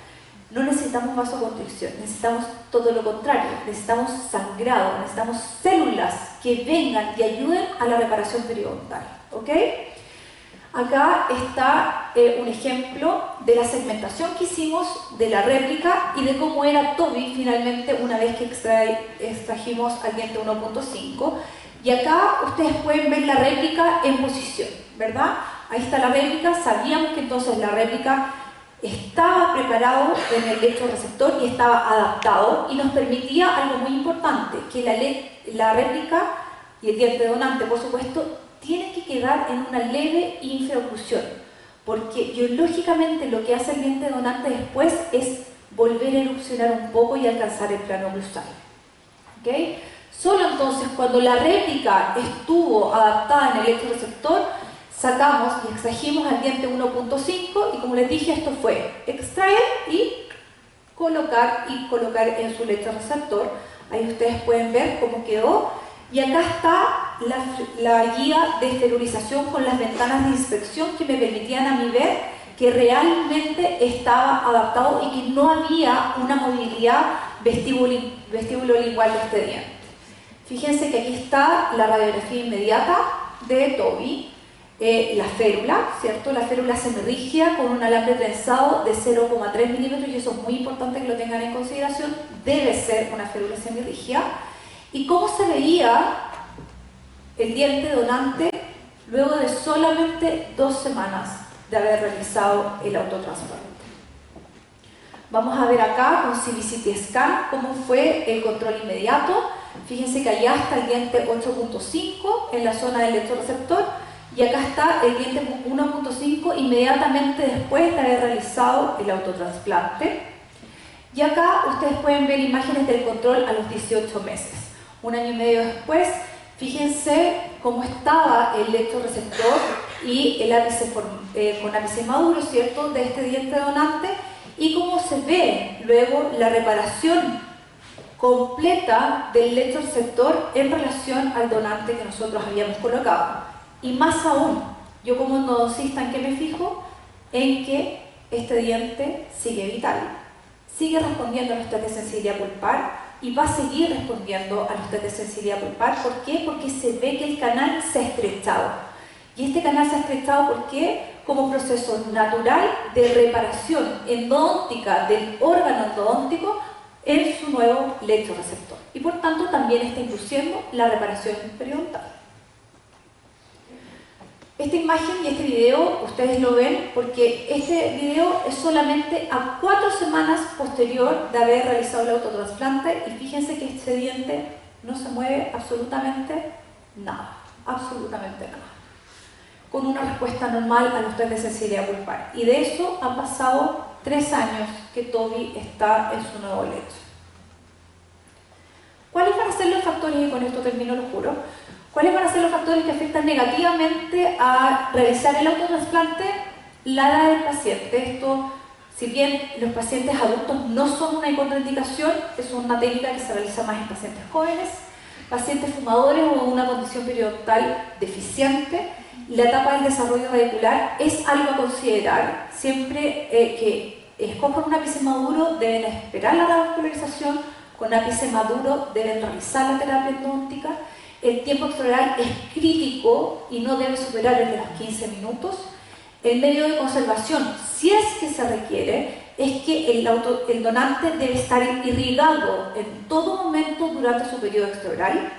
No necesitamos vasoconstricción, necesitamos todo lo contrario, necesitamos sangrado, necesitamos células que vengan y ayuden a la reparación periodontal. ¿Ok? Acá está un ejemplo de la segmentación que hicimos de la réplica y de cómo era Toby finalmente una vez que extrajimos al diente 1.5. Y acá ustedes pueden ver la réplica en posición, ¿verdad? Ahí está la réplica, sabíamos que entonces la réplica estaba preparado en el electroreceptor y estaba adaptado y nos permitía algo muy importante, que la réplica y el diente donante, por supuesto, tienen que quedar en una leve infraoclusión, porque biológicamente lo que hace el diente donante después es volver a erupcionar un poco y alcanzar el plano oclusal. ¿Okay? Solo entonces cuando la réplica estuvo adaptada en el electroreceptor, sacamos y extrajimos al diente 1.5 y como les dije, esto fue extraer y colocar en su electroreceptor. Ahí ustedes pueden ver cómo quedó. Y acá está la guía de esterilización con las ventanas de inspección que me permitían a mí ver que realmente estaba adaptado y que no había una movilidad vestibulolingual de este diente. Fíjense que aquí está la radiografía inmediata de Toby. La férula, ¿cierto? La férula semirrígida con un alambre trenzado de 0,3 milímetros, y eso es muy importante que lo tengan en consideración, debe ser una férula semirrígida. ¿Y cómo se veía el diente donante luego de solamente 2 semanas de haber realizado el autotrasplante? Vamos a ver acá con CBCT scan cómo fue el control inmediato. Fíjense que allá está el diente 8.5 en la zona del lectorreceptor y acá está el diente 1.5 inmediatamente después de haber realizado el autotrasplante. Y acá ustedes pueden ver imágenes del control a los 18 meses. Un año y medio después, fíjense cómo estaba el lectorreceptor y el ápice con ápice maduro, ¿cierto?, de este diente donante, y cómo se ve luego la reparación completa del lectorreceptor en relación al donante que nosotros habíamos colocado. Y más aún, yo como endodoncista, ¿en qué me fijo? En que este diente sigue vital, sigue respondiendo a los test de sensibilidad pulpar y va a seguir respondiendo a los test de sensibilidad pulpar. ¿Por qué? Porque se ve que el canal se ha estrechado. Y este canal se ha estrechado, ¿por qué? Como proceso natural de reparación endodóntica del órgano endodóntico en su nuevo lectorreceptor. Y por tanto también está induciendo la reparación periodontal. Esta imagen y este video ustedes lo ven porque este video es solamente a 4 semanas posterior de haber realizado el autotrasplante y fíjense que este diente no se mueve absolutamente nada, con una respuesta normal a los test de sensibilidad pulpar. Y de eso han pasado 3 años que Toby está en su nuevo lecho. ¿Cuáles van a ser los factores, y con esto termino, lo juro, cuáles van a ser los factores que afectan negativamente a realizar el autotrasplante? La edad del paciente. Esto, si bien los pacientes adultos no son una contraindicación, es una técnica que se realiza más en pacientes jóvenes, pacientes fumadores o una condición periodontal deficiente. La etapa del desarrollo radicular es algo a considerar. Siempre que escojan un ápice maduro deben esperar la revascularización, con ápice maduro deben realizar la terapia endodóntica. El tiempo extraoral es crítico y no debe superar el de los 15 minutos. El medio de conservación, si es que se requiere, es que el donante debe estar irrigado en todo momento durante su periodo extraoral.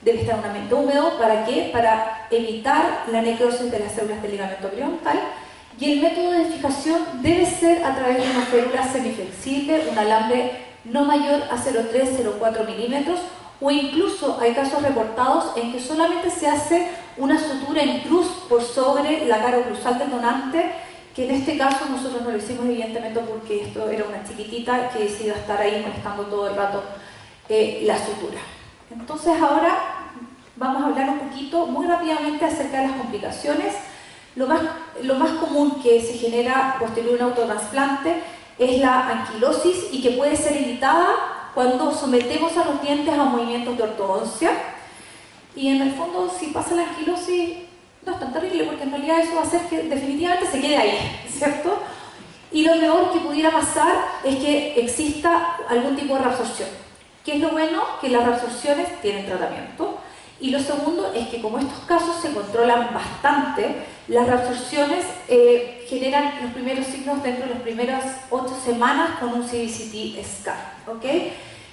Debe estar en un ambiente húmedo. ¿Para qué? Para evitar la necrosis de las células del ligamento periodontal. Y el método de fijación debe ser a través de una férula semiflexible, un alambre no mayor a 0,3-0,4 milímetros, o incluso hay casos reportados en que solamente se hace una sutura en cruz por sobre la cara oclusal del donante, que en este caso nosotros no lo hicimos evidentemente porque esto era una chiquitita que decidió estar ahí molestando todo el rato la sutura. Entonces ahora vamos a hablar un poquito, muy rápidamente, acerca de las complicaciones. Lo más común que se genera posterior a un autotrasplante es la anquilosis y que puede ser evitada cuando sometemos a los dientes a movimientos de ortodoncia. Y en el fondo, si pasa la anquilosis, no es tan terrible porque en realidad eso va a hacer que definitivamente se quede ahí, ¿cierto? Y lo peor que pudiera pasar es que exista algún tipo de reabsorción. ¿Qué es lo bueno? Que las reabsorciones tienen tratamiento. Y lo segundo es que como estos casos se controlan bastante, las reabsorciones generan los primeros signos dentro de las primeras 8 semanas con un CBCT scan, ¿ok?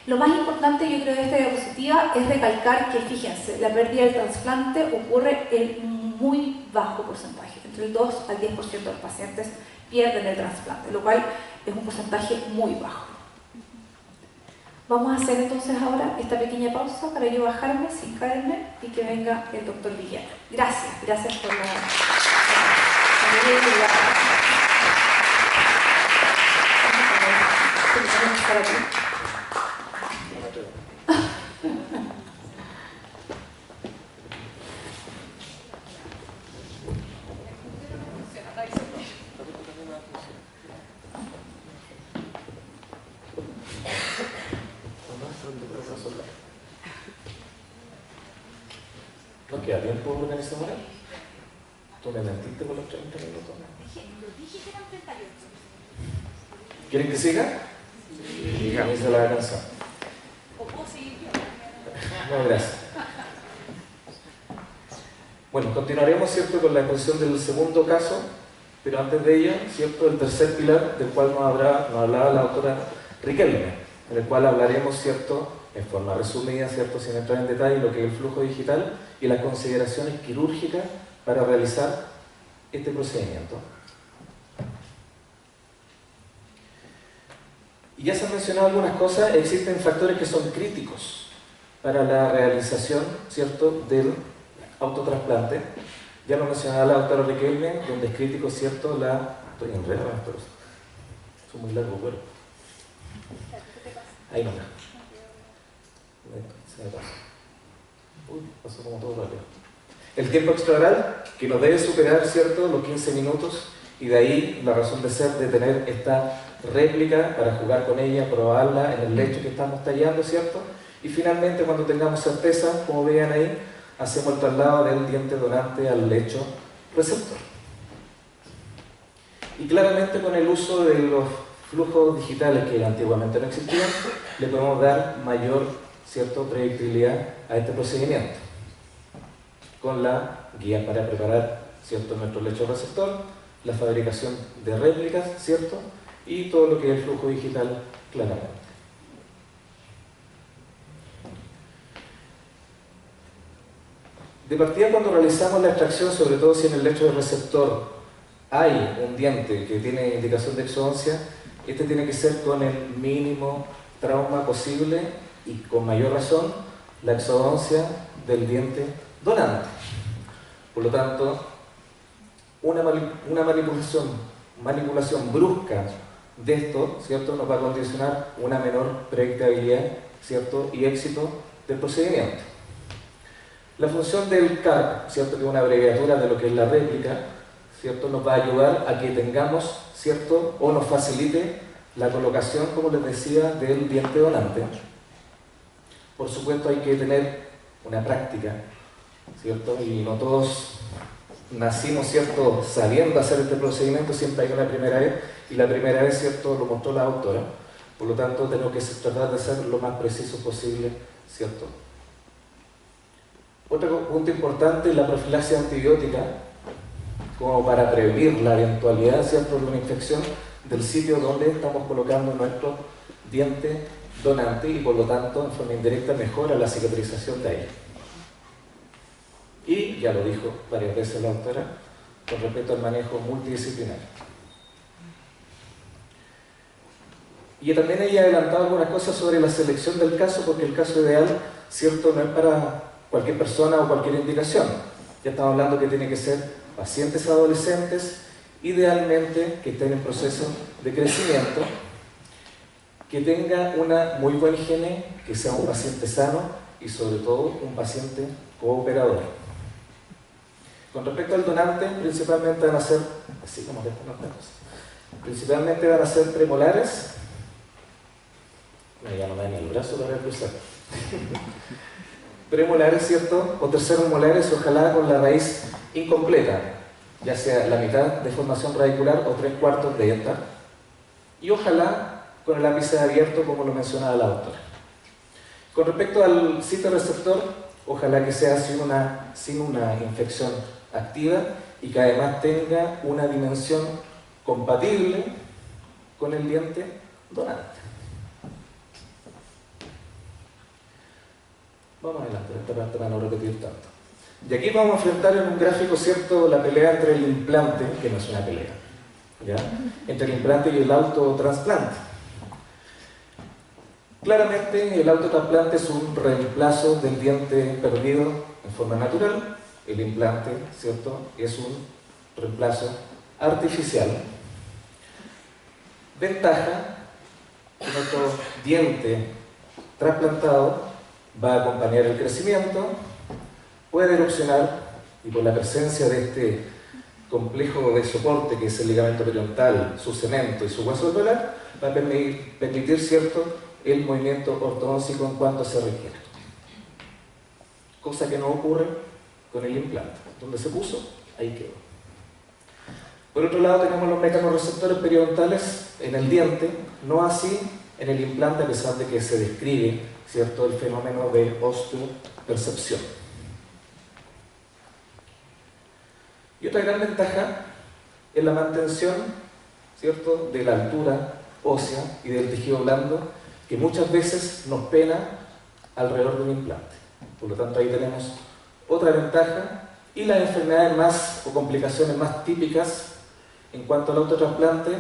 Lo más importante, yo creo, de esta diapositiva es recalcar que, fíjense, la pérdida del trasplante ocurre en un muy bajo porcentaje, entre el 2 al 10% de los pacientes pierden el trasplante, lo cual es un porcentaje muy bajo. Vamos a hacer entonces ahora esta pequeña pausa para yo bajarme sin caerme y que venga el doctor Villena. Gracias por la... ¿No queda tiempo en esa hora? ¿Tú me mentiste por los 30 minutos? Dije que eran 38. ¿Quieren que siga? Sí. A mí se la canción. ¿O puedo seguir yo? No, gracias. Bueno, continuaremos, ¿cierto?, con la exposición del segundo caso, pero antes de ello, ¿cierto?, el tercer pilar del cual nos hablaba la doctora Riquelme, en el cual hablaremos, ¿cierto?, en forma resumida, ¿cierto?, sin entrar en detalle, lo que es el flujo digital y las consideraciones quirúrgicas para realizar este procedimiento. Y ya se han mencionado algunas cosas, existen factores que son críticos para la realización, ¿cierto?, del autotrasplante. Ya lo mencionaba la doctora Riquelme, donde es crítico, ¿cierto?, estoy enredado, pero son muy largos, bueno. Ahí no. Se me pasa. Uy, pasó como todo rápido. El tiempo extraoral, que nos debe superar, ¿cierto?, los 15 minutos, y de ahí la razón de ser de tener esta réplica para jugar con ella, probarla en el lecho que estamos tallando, ¿cierto? Y finalmente, cuando tengamos certeza, como vean ahí, hacemos el traslado del diente donante al lecho receptor. Y claramente con el uso de los flujos digitales que antiguamente no existían, le podemos dar mayor, ¿cierto?, predictibilidad a este procedimiento. Con la guía para preparar, ¿cierto?, nuestro lecho receptor, la fabricación de réplicas, ¿cierto?, y todo lo que es el flujo digital, claramente. De partida, cuando realizamos la extracción, sobre todo si en el lecho del receptor hay un diente que tiene indicación de exodoncia, este tiene que ser con el mínimo trauma posible y con mayor razón la exodoncia del diente donante. Por lo tanto, una manipulación brusca de esto, ¿cierto?, nos va a condicionar una menor predictabilidad, ¿cierto?, y éxito del procedimiento. La función del CARP, ¿cierto?, que es una abreviatura de lo que es la réplica, ¿cierto?, nos va a ayudar a que tengamos, ¿cierto?, o nos facilite la colocación, como les decía, del diente donante. Por supuesto, hay que tener una práctica, ¿cierto?, y no todos nacimos, ¿cierto?, sabiendo hacer este procedimiento, siempre hay una primera vez, y la primera vez, ¿cierto?, lo mostró la doctora. Por lo tanto, tenemos que tratar de ser lo más preciso posible, ¿cierto? Otro punto importante es la profilaxis antibiótica, como para prevenir la eventualidad, ¿cierto?, de una infección del sitio donde estamos colocando nuestro diente donante y por lo tanto, en forma indirecta, mejora la cicatrización de ahí. Y, ya lo dijo varias veces la doctora, con respecto al manejo multidisciplinario. Y también ella ha adelantado algunas cosas sobre la selección del caso, porque el caso ideal, ¿cierto?, no es para cualquier persona o cualquier indicación. Ya estamos hablando que tiene que ser pacientes adolescentes, idealmente que estén en proceso de crecimiento, que tenga una muy buena higiene, que sea un paciente sano y sobre todo un paciente cooperador. Con respecto al donante, principalmente van a ser, así como principalmente van a ser premolares. No, ya no me da ni el brazo para cruzar. Premolares, ¿cierto? O terceros molares, ojalá con la raíz incompleta, ya sea la mitad de formación radicular o 3/4 de esta. Y ojalá con el ápice abierto, como lo mencionaba la doctora. Con respecto al sitio receptor, ojalá que sea sin una infección activa y que además tenga una dimensión compatible con el diente donante. Vamos adelante, esta parte para no repetir tanto. Y aquí vamos a enfrentar en un gráfico, ¿cierto?, la pelea entre el implante, que no es una pelea, ¿ya?, entre el implante y el autotrasplante. Claramente, el autotrasplante es un reemplazo del diente perdido en forma natural. El implante, ¿cierto?, es un reemplazo artificial. Ventaja, que nuestro diente trasplantado va a acompañar el crecimiento, puede erupcionar y por la presencia de este complejo de soporte que es el ligamento periodontal, su cemento y su hueso alveolar, va a permitir, ¿cierto?, el movimiento ortodóntico en cuanto se requiere. Cosa que no ocurre con el implante. Donde se puso, ahí quedó. Por otro lado, tenemos los mecanorreceptores periodontales en el diente, no así en el implante, a pesar de que se describe, ¿cierto?, el fenómeno de osteopercepción. Y otra gran ventaja es la mantención, ¿cierto?, de la altura ósea y del tejido blando, que muchas veces nos pena alrededor de un implante. Por lo tanto, ahí tenemos otra ventaja. Y las enfermedades más o complicaciones más típicas en cuanto al autotrasplante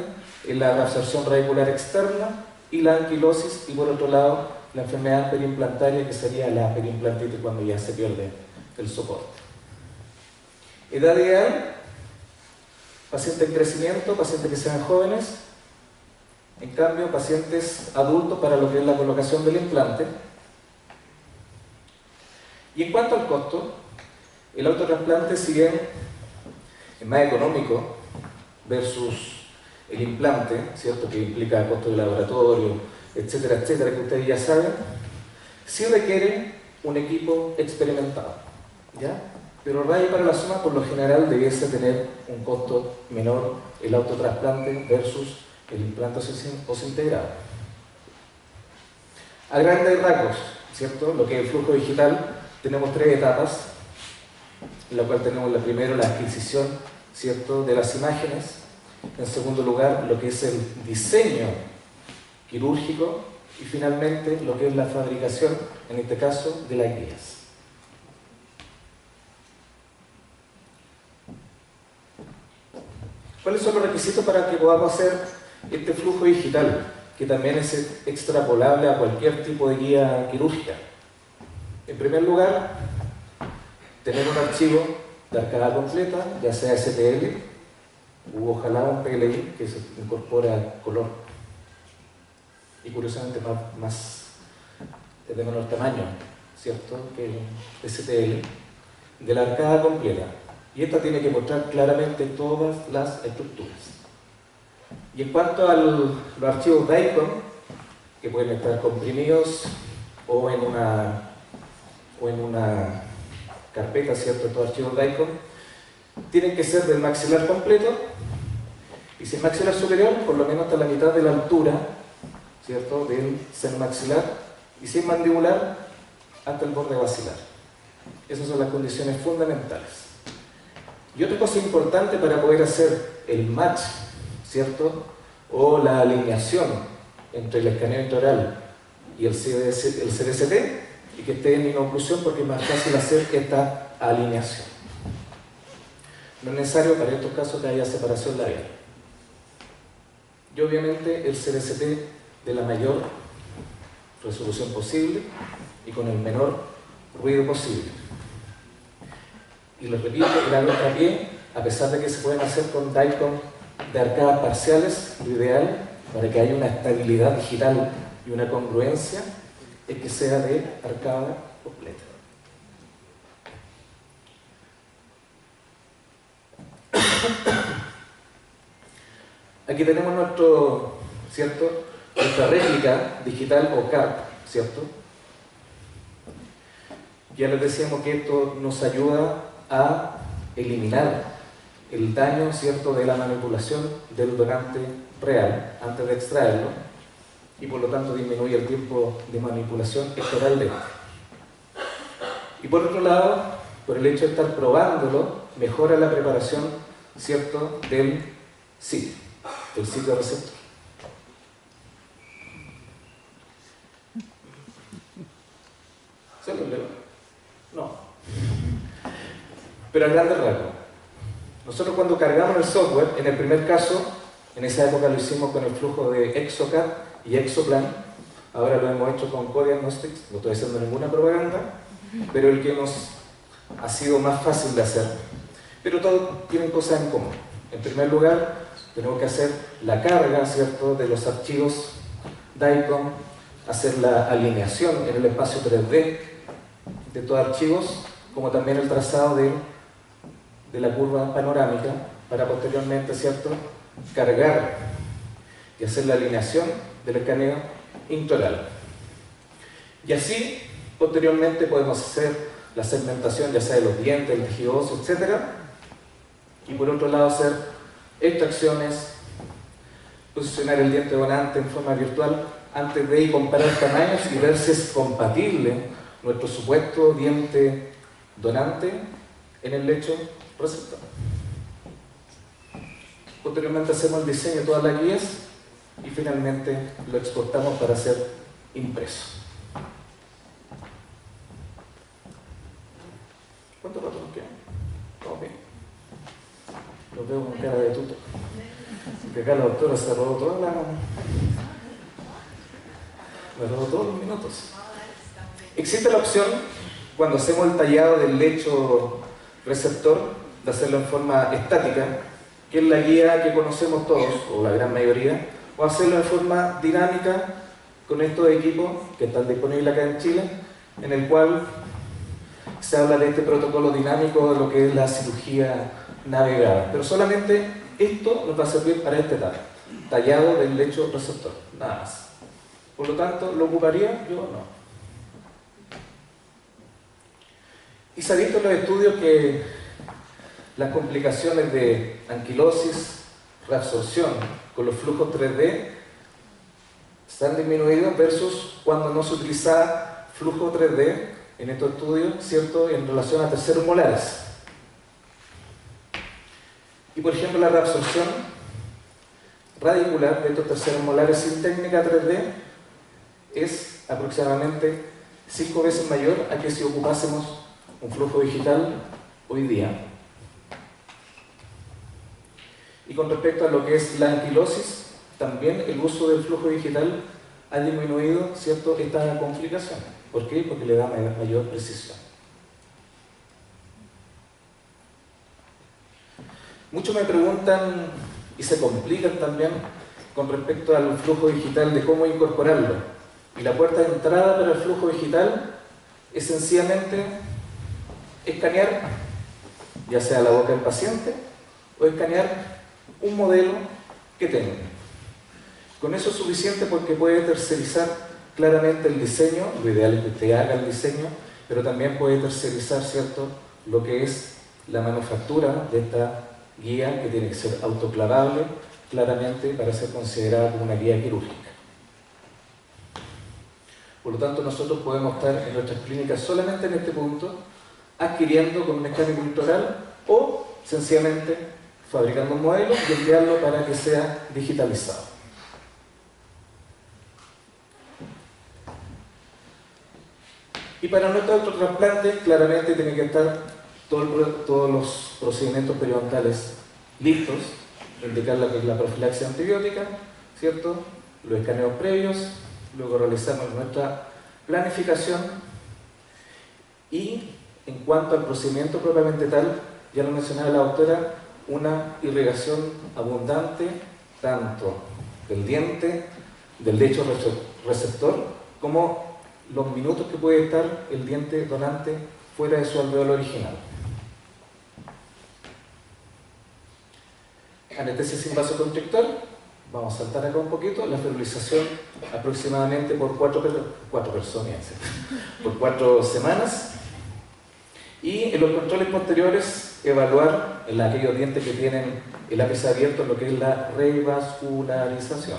es la reabsorción radicular externa y la anquilosis, y por otro lado, la enfermedad periimplantaria, que sería la periimplantitis cuando ya se pierde el soporte. Edad ideal, pacientes en crecimiento, pacientes que sean jóvenes. En cambio, pacientes adultos para lo que es la colocación del implante. Y en cuanto al costo, el autotrasplante, si bien es más económico versus el implante, ¿cierto?, que implica costo de laboratorio, etcétera, etcétera, que ustedes ya saben, sí requiere un equipo experimentado, ¿ya? Pero raya para la suma, por lo general, debiese tener un costo menor el autotrasplante versus el implante óseo integrado. A grandes rasgos, ¿cierto?, lo que es el flujo digital, tenemos 3 etapas, en la cual tenemos la primera, la adquisición, ¿cierto?, de las imágenes. En segundo lugar, lo que es el diseño quirúrgico. Y finalmente, lo que es la fabricación, en este caso, de las guías. ¿Cuáles son los requisitos para que podamos hacer este flujo digital, que también es extrapolable a cualquier tipo de guía quirúrgica? En primer lugar, tener un archivo de arcada completa, ya sea STL u ojalá un PLI que se incorpora color y curiosamente es de menor tamaño, ¿cierto?, que el STL, de la arcada completa. Y esta tiene que mostrar claramente todas las estructuras. Y en cuanto a los archivos DICOM, que pueden estar comprimidos o en una carpeta, ¿cierto?, estos archivos DICOM, tienen que ser del maxilar completo, y si es maxilar superior, por lo menos hasta la mitad de la altura, ¿cierto?, del seno maxilar, y si es mandibular, hasta el borde basilar. Esas son las condiciones fundamentales. Y otra cosa importante para poder hacer el match, ¿cierto?, o la alineación entre el escaneo intraoral y el CBCT, y que esté en inoclusión, porque es más fácil hacer esta alineación. No es necesario para estos casos que haya separación labial. Y obviamente el CBCT de la mayor resolución posible y con el menor ruido posible. Y les repito, el hago hincapié, a pesar de que se pueden hacer con DICOM de arcadas parciales, lo ideal para que haya una estabilidad digital y una congruencia es que sea de arcada completa. Aquí tenemos nuestra réplica digital o CARP, ¿cierto? Ya les decíamos que esto nos ayuda a eliminar el daño, ¿cierto?, de la manipulación del donante real antes de extraerlo, y por lo tanto disminuye el tiempo de manipulación escoral de este. Y por otro lado, por el hecho de estar probándolo, mejora la preparación, ¿cierto?, del sitio receptor. ¿Se lo leo? No. Pero a grandes rasgos. Nosotros cuando cargamos el software, en el primer caso, en esa época lo hicimos con el flujo de ExoCAD y ExoPlan, ahora lo hemos hecho con CoDiagnostics, no estoy haciendo ninguna propaganda, pero el que nos ha sido más fácil de hacer. Pero todos tienen cosas en común. En primer lugar, tenemos que hacer la carga, ¿cierto?, de los archivos DICOM, hacer la alineación en el espacio 3D de todos los archivos, como también el trazado de la curva panorámica, para posteriormente, ¿cierto?, cargar y hacer la alineación del escaneo intraoral. Y así, posteriormente, podemos hacer la segmentación, ya sea de los dientes, el tejido óseo, etc. Y por otro lado, hacer extracciones, posicionar el diente donante en forma virtual antes de comparar tamaños y ver si es compatible nuestro supuesto diente donante en el lecho receptor. Posteriormente hacemos el diseño de todas las guías y finalmente lo exportamos para ser impreso. ¿Cuánto rato nos queda? ¿Estamos bien? Los veo con cara de tuto. Porque acá la doctora se robó toda la... me robo todos los minutos. Existe la opción, cuando hacemos el tallado del lecho receptor, de hacerlo en forma estática, que es la guía que conocemos todos, o la gran mayoría, o hacerlo en forma dinámica con estos equipos que están disponibles acá en Chile, en el cual se habla de este protocolo dinámico de lo que es la cirugía navegada. Pero solamente esto nos va a servir para este tallado del lecho receptor, nada más. Por lo tanto, ¿lo ocuparía? Yo no. Y se ha visto en los estudios que las complicaciones de anquilosis, reabsorción con los flujos 3D se han disminuido versus cuando no se utilizaba flujo 3D en estos estudios, ¿cierto?, en relación a terceros molares. Y por ejemplo, la reabsorción radicular de estos terceros molares sin técnica 3D es aproximadamente 5 veces mayor a que si ocupásemos un flujo digital hoy día. Y con respecto a lo que es la anquilosis, también el uso del flujo digital ha disminuido, ¿cierto?, esta complicación. ¿Por qué? Porque le da mayor precisión. Muchos me preguntan y se complican también con respecto al flujo digital de cómo incorporarlo. Y la puerta de entrada para el flujo digital es sencillamente escanear, ya sea la boca del paciente, o escanear un modelo que tenga. Con eso es suficiente porque puede tercerizar claramente el diseño, lo ideal es que usted haga el diseño, pero también puede tercerizar, ¿cierto?, lo que es la manufactura de esta guía, que tiene que ser autoclavable claramente para ser considerada como una guía quirúrgica. Por lo tanto, nosotros podemos estar en nuestras clínicas solamente en este punto, adquiriendo con un escáner intraoral o sencillamente fabricando un modelo y enviarlo para que sea digitalizado. Y para nuestro autotrasplante, claramente tienen que estar todos los procedimientos periodontales listos, indicar lo que es la profilaxis antibiótica, ¿cierto?, los escaneos previos, luego realizamos nuestra planificación y en cuanto al procedimiento propiamente tal, ya lo mencionaba la doctora, una irrigación abundante tanto del diente, del lecho receptor, como los minutos que puede estar el diente donante fuera de su alveolo original. Anestesia sin vasoconstrictor, vamos a saltar acá un poquito, la ferulización aproximadamente por 4 semanas. Y en los controles posteriores, evaluar en aquellos dientes que tienen el ápice abierto lo que es la revascularización.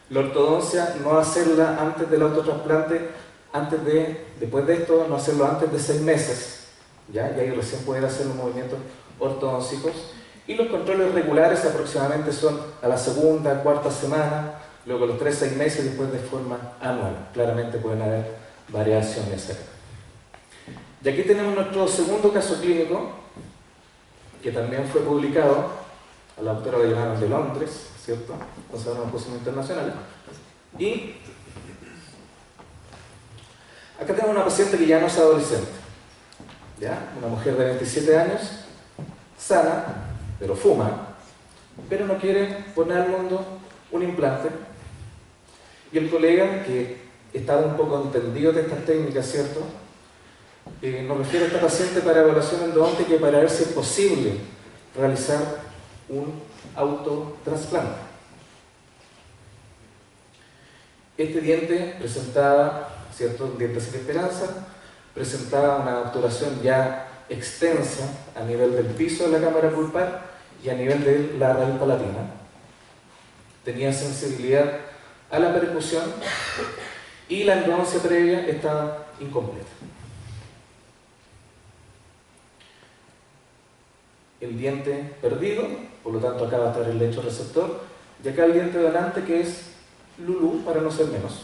La ortodoncia, no hacerla antes del autotrasplante, después de esto, no hacerlo antes de 6 meses, ¿ya? Y ahí recién poder hacer los movimientos ortodóncicos. Y los controles regulares aproximadamente son a la segunda, cuarta semana, luego los 3-6 meses, después de forma anual. Claramente pueden haber variaciones acá. Y aquí tenemos nuestro segundo caso clínico, que también fue publicado, a la autora de Journal de Londres, ¿cierto?, considerado un posible internacional. Y acá tenemos una paciente que ya no es adolescente, ¿ya? Una mujer de 27 años, sana, pero fuma, pero no quiere poner al mundo un implante. Y el colega, que estaba un poco entendido de estas técnicas, ¿cierto?, nos refiere a esta paciente para evaluación endodóntica y para ver si es posible realizar un autotrasplante. Este diente presentaba, ¿cierto?, un diente sin esperanza, presentaba una obturación ya extensa a nivel del piso de la cámara pulpar y a nivel de la raíz palatina. Tenía sensibilidad a la percusión y la endodoncia previa estaba incompleta. El diente perdido, por lo tanto acá va a estar el lecho receptor, y acá el diente donante, que es Lulú, para no ser menos.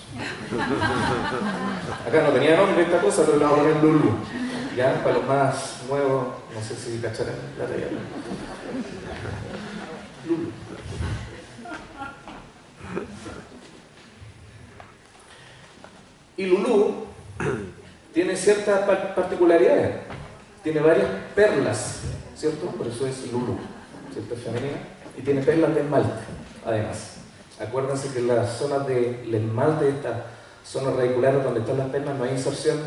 Acá no tenía nombre esta cosa, pero le vamos a poner Lulú. Ya, para los más nuevos, no sé si cacharán la talla. Lulú. Y Lulú tiene ciertas particularidades, tiene varias perlas, ¿cierto? Por eso es Lulú, ¿cierto? Es femenina, y tiene perlas de esmalte, además. Acuérdense que en las zonas del esmalte, estas zonas radiculares donde están las perlas, no hay inserción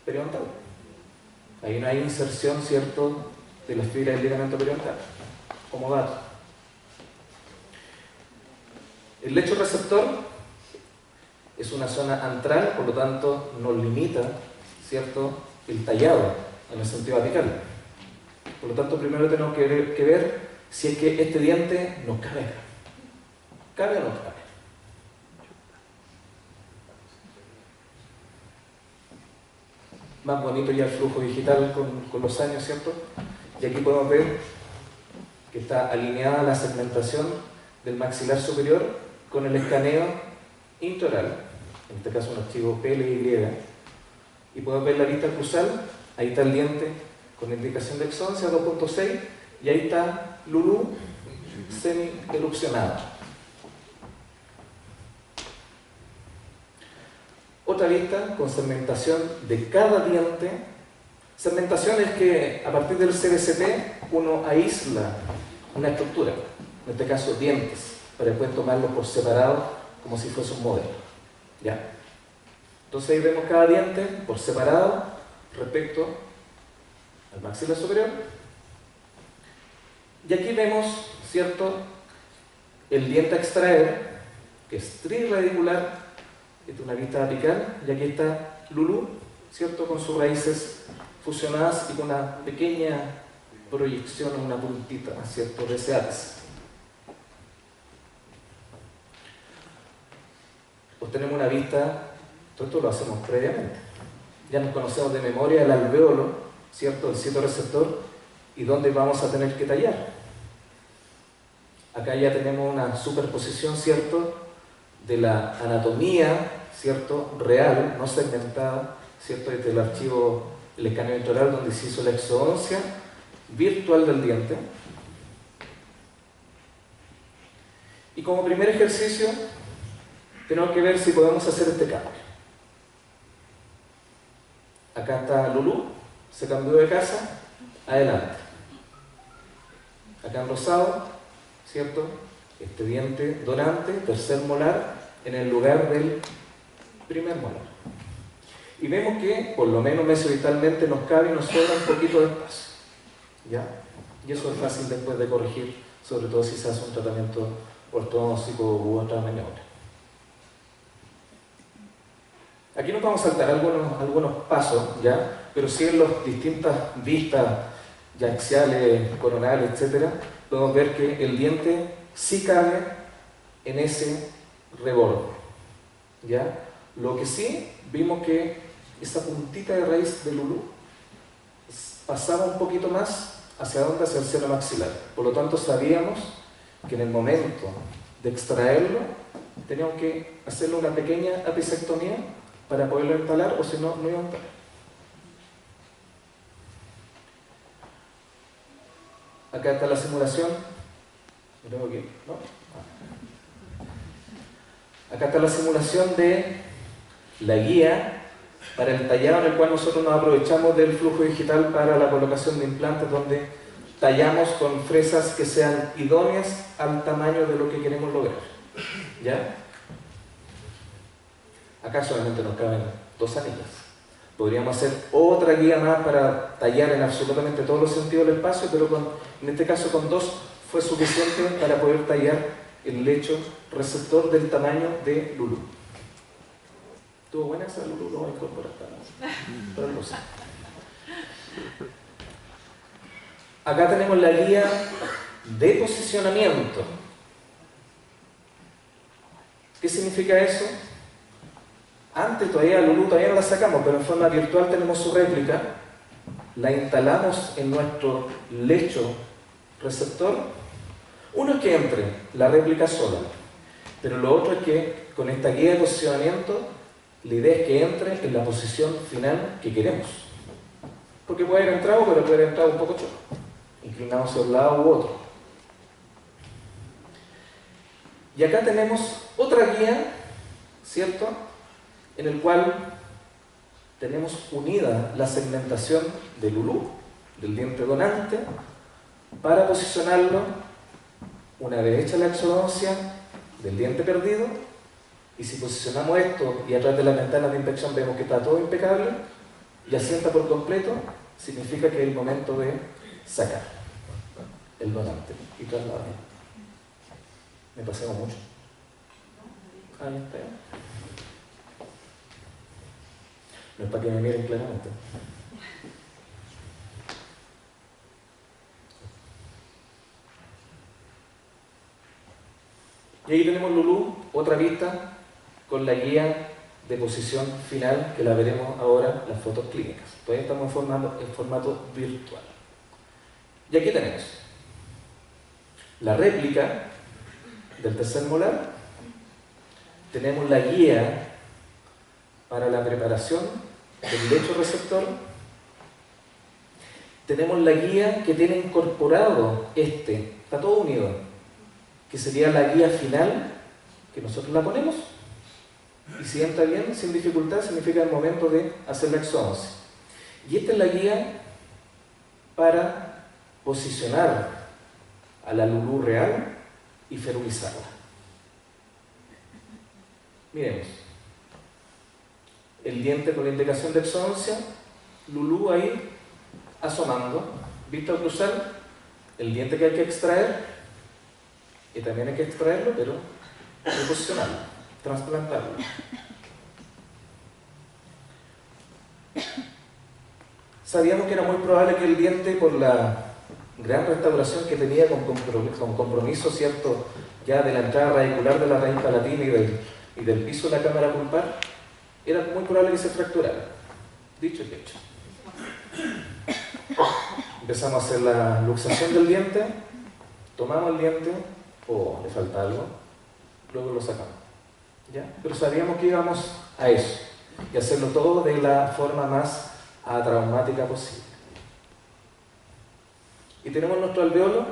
periodontal. Ahí no hay inserción, ¿cierto?, de las fibras del ligamento periodontal, como dato. El lecho receptor es una zona antral, por lo tanto nos limita, ¿cierto?, el tallado en el sentido apical. Por lo tanto, primero tenemos que ver si es que este diente nos cabe acá. ¿Cabe o no cabe? Más bonito ya el flujo digital con los años, ¿cierto? Y aquí podemos ver que está alineada la segmentación del maxilar superior con el escaneo intraoral, en este caso un archivo PLY, y podemos ver la lista cruzal. Ahí está el diente con indicación de exoncia 2.6 y ahí está Lulú semi-erupcionado. Otra lista con segmentación de cada diente. Segmentación es que a partir del CBCT uno aísla una estructura, en este caso dientes, para después tomarlo por separado como si fuese un modelo. ¿Ya? Entonces ahí vemos cada diente por separado respecto al maxilar superior. Y aquí vemos, ¿cierto?, el diente a extraer, que es triradicular. Esta es una vista apical, y aquí está Lulú, ¿cierto?, con sus raíces fusionadas y con una pequeña proyección, una puntita, ¿cierto?, de ese ápice. Obtenemos una vista, todo esto lo hacemos previamente. Ya nos conocemos de memoria el alvéolo, ¿cierto?, el sitio receptor, y dónde vamos a tener que tallar. Acá ya tenemos una superposición, ¿cierto?, de la anatomía, ¿cierto?, real, no segmentada, ¿cierto?, desde el archivo, el escaneo intraoral donde se hizo la exodoncia virtual del diente. Y como primer ejercicio, tenemos que ver si podemos hacer este cambio. Acá está Lulú, se cambió de casa, adelante. Acá en rosado, ¿cierto?, este diente donante, tercer molar, en el lugar del primer molar. Y vemos que, por lo menos mesiovitalmente, nos cabe y nos sobra un poquito de espacio. ¿Ya? Y eso es fácil después de corregir, sobre todo si se hace un tratamiento ortodóntico u otra maniobra. Aquí nos vamos a saltar algunos pasos, ¿ya? Pero sí en las distintas vistas, ya axiales, coronales, etc., podemos ver que el diente sí cabe en ese reborde, ¿ya? Lo que sí, vimos que esa puntita de raíz de Lulú pasaba un poquito más hacia dónde, hacia el seno maxilar. Por lo tanto, sabíamos que en el momento de extraerlo, teníamos que hacerle una pequeña apicectomía para poderlo entalar, o si no, no iba a entalar. Acá está la simulación. Creo que, ¿no? Acá está la simulación de la guía para el tallado, en el cual nosotros nos aprovechamos del flujo digital para la colocación de implantes, donde tallamos con fresas que sean idóneas al tamaño de lo que queremos lograr. ¿Ya? Acá solamente nos caben 2 anillas. Podríamos hacer otra guía más para tallar en absolutamente todos los sentidos del espacio, pero en este caso con 2 fue suficiente para poder tallar el lecho receptor del tamaño de Lulú. ¿Estuvo buena esa Lulú? Lo voy a incorporar para el rosa. Acá tenemos la guía de posicionamiento. ¿Qué significa eso? Antes todavía Lulú todavía no la sacamos, pero en forma virtual tenemos su réplica. La instalamos en nuestro lecho receptor. Uno es que entre la réplica sola, pero lo otro es que con esta guía de posicionamiento la idea es que entre en la posición final que queremos, porque puede haber entrado, pero puede haber entrado un poco choco, inclinado hacia un lado u otro. Y acá tenemos otra guía, ¿cierto?, en el cual tenemos unida la segmentación del ulú, del diente donante, para posicionarlo una vez hecha la exodoncia del diente perdido. Y si posicionamos esto y a través de las ventanas de inspección vemos que está todo impecable y asienta por completo, significa que es el momento de sacar el donante y trasladar. Me paseo mucho. Ahí está. No es para que me miren claramente. Y ahí tenemos Lulú, otra vista con la guía de posición final, que la veremos ahora, las fotos clínicas. Todavía estamos en formato virtual. Y aquí tenemos la réplica del tercer molar, tenemos la guía para la preparación del lecho receptor, tenemos la guía que tiene incorporado está todo unido, que sería la guía final, que nosotros la ponemos, y si entra bien, sin dificultad, significa el momento de hacer la exodoncia. Y esta es la guía para posicionar a la Lulú real y ferulizarla. Miremos. El diente con la indicación de exodoncia, Lulú ahí asomando, vista oclusal, el diente que hay que extraer, y también hay que extraerlo, pero reposicionarlo, trasplantarlo. Sabíamos que era muy probable que el diente, por la gran restauración que tenía con compromiso, ¿cierto?, ya de la entrada radicular de la raíz palatina y del piso de la cámara pulpar, era muy probable que se fracturara. Dicho y hecho. Empezamos a hacer la luxación del diente, tomamos el diente, le falta algo, luego lo sacamos. ¿Ya? Pero sabíamos que íbamos a eso, y hacerlo todo de la forma más atraumática posible. Y tenemos nuestro alveolo,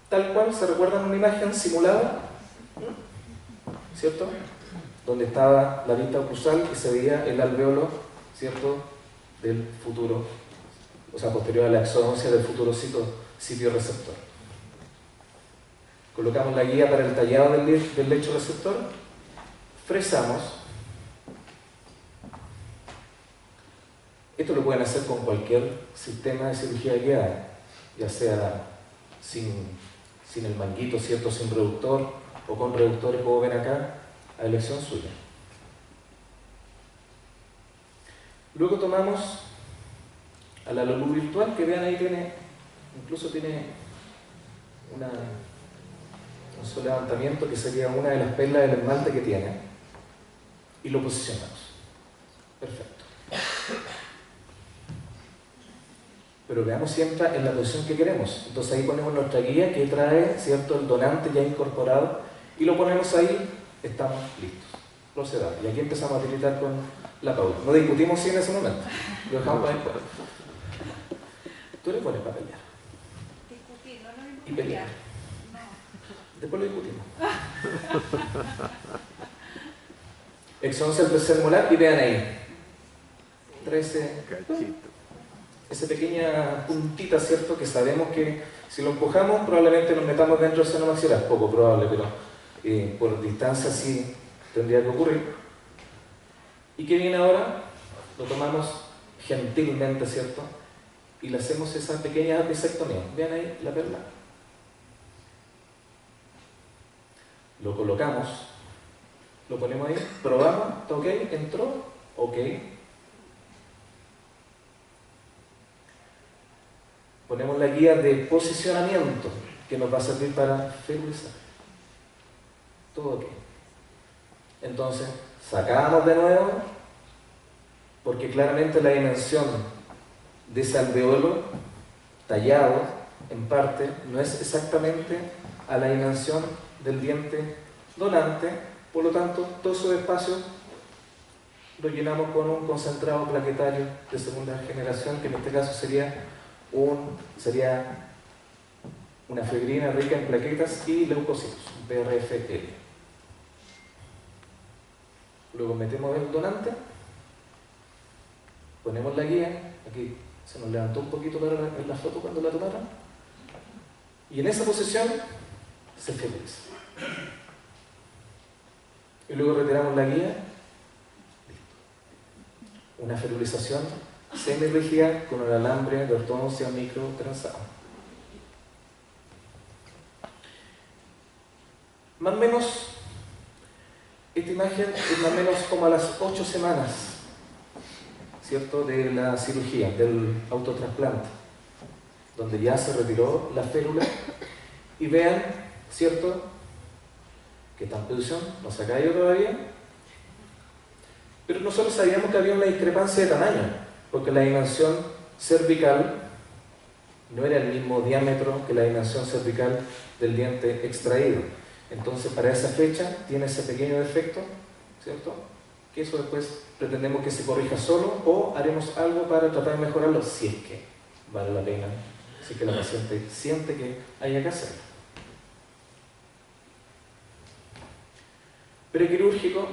tal cual, ¿se recuerdan una imagen simulada? ¿Cierto? Donde estaba la vista oclusal y se veía el alveolo, ¿cierto?, del futuro, o sea, posterior a la exodoncia del futuro sitio receptor. Colocamos la guía para el tallado del lecho receptor, fresamos. Esto lo pueden hacer con cualquier sistema de cirugía guiada, ya sea sin el manguito, ¿cierto?, sin reductor o con reductores, como ven acá, a elección suya. Luego tomamos a la Lulú virtual, que vean ahí incluso tiene un solo levantamiento, que sería una de las perlas del esmalte que tiene, y lo posicionamos. Perfecto. Pero veamos si entra en la posición que queremos. Entonces ahí ponemos nuestra guía que trae, ¿cierto?, el donante ya incorporado, y lo ponemos ahí, estamos listos. Procedamos. Y aquí empezamos a tiritar con la Paula. No discutimos si en ese momento, lo dejamos para después. Tú eres bueno para pelear. Discutir, no Y pelear. No. Después lo discutimos. Exodoncia el tercer molar, y vean ahí. Trae esa pequeña puntita, ¿cierto?, que sabemos que si lo empujamos probablemente nos metamos dentro del seno maxilar. Poco probable, pero por distancia sí tendría que ocurrir. ¿Y qué viene ahora? Lo tomamos gentilmente, ¿cierto?, y le hacemos esa pequeña disectomía. Vean ahí la perla. Lo colocamos, lo ponemos ahí, probamos, ¿está ok? ¿Entró? Ok. Ponemos la guía de posicionamiento que nos va a servir para ferulizar. Todo ok. Entonces, sacamos de nuevo, porque claramente la dimensión de ese alveolo tallado en parte no es exactamente a la dimensión del diente donante, por lo tanto todos esos espacios lo llenamos con un concentrado plaquetario de segunda generación, que en este caso sería una fibrina rica en plaquetas y leucocitos, un PRFL. luego metemos el donante, ponemos la guía, aquí se nos levantó un poquito en la foto cuando la tomaron, y en esa posición se feruliza. Y luego retiramos la guía, listo. Una ferulización semi-rígida con un alambre de ortodoncia micro trenzado. Más o menos, esta imagen es más o menos como a las 8 semanas, ¿cierto?, de la cirugía, del autotrasplante, donde ya se retiró la férula, y vean, ¿cierto?, que está en posición, no se ha caído todavía, pero nosotros sabíamos que había una discrepancia de tamaño, porque la dimensión cervical no era el mismo diámetro que la dimensión cervical del diente extraído. Entonces, para esa fecha tiene ese pequeño defecto, ¿cierto?, que eso después pretendemos que se corrija solo o haremos algo para tratar de mejorarlo si es que vale la pena, si es que la paciente siente que haya que hacerlo. Prequirúrgico,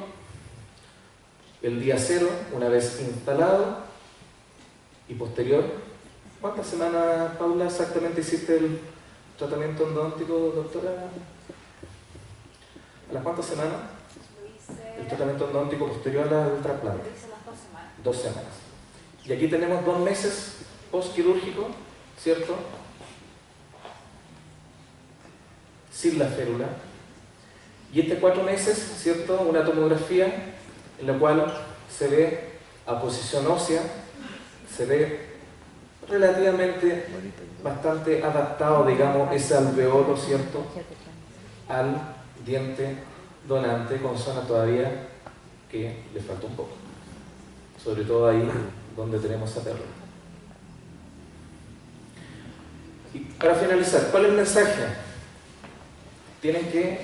el día 0, una vez instalado, y posterior. ¿Cuántas semanas, Paula, exactamente hiciste el tratamiento endodóntico, doctora? ¿A las cuántas semanas? El tratamiento endodóntico posterior al trasplante. Lo hice las 2 semanas. 2 semanas. Y aquí tenemos 2 meses postquirúrgico, ¿cierto? Sin la férula. Y 4 meses, ¿cierto? Una tomografía en la cual se ve a posición ósea, se ve relativamente bastante adaptado, digamos, ese alveolo, ¿cierto?, al diente donante, con zona todavía que le falta un poco, sobre todo ahí donde tenemos esa perla. Y para finalizar, ¿cuál es el mensaje? Tienen que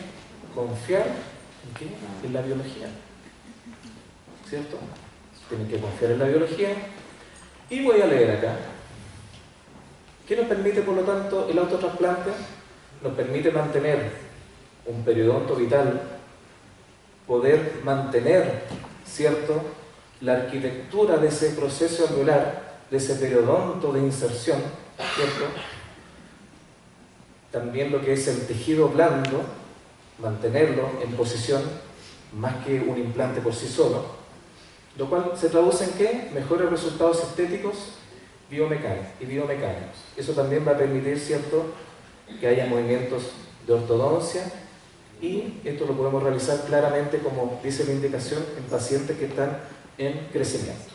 confiar ¿en qué? En la biología, ¿cierto? Tienen que confiar en la biología. Y voy a leer acá. ¿Qué nos permite, por lo tanto, el autotrasplante? Nos permite mantener un periodonto vital, poder mantener, ¿cierto?, la arquitectura de ese proceso alveolar, de ese periodonto de inserción, ¿cierto? También lo que es el tejido blando, mantenerlo en posición más que un implante por sí solo, lo cual se traduce en ¿qué? Mejores resultados estéticos y biomecánicos. Eso también va a permitir, ¿cierto?, que haya movimientos de ortodoncia, y esto lo podemos realizar claramente, como dice la indicación, en pacientes que están en crecimiento.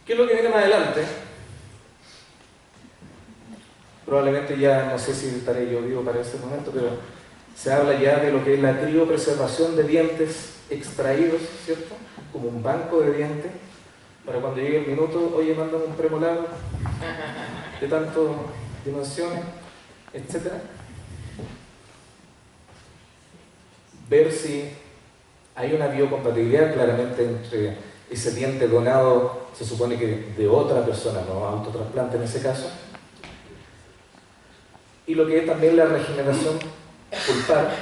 ¿Qué es lo que viene más adelante? Probablemente ya, no sé si estaré yo vivo para ese momento, pero se habla ya de lo que es la criopreservación de dientes extraídos, ¿cierto?, como un banco de dientes, para cuando llegue el minuto, oye, mándame un premolar de tantas dimensiones, etc. Ver si hay una biocompatibilidad claramente entre ese diente donado, se supone que de otra persona, no autotrasplante en ese caso, y lo que es también la regeneración pulpar,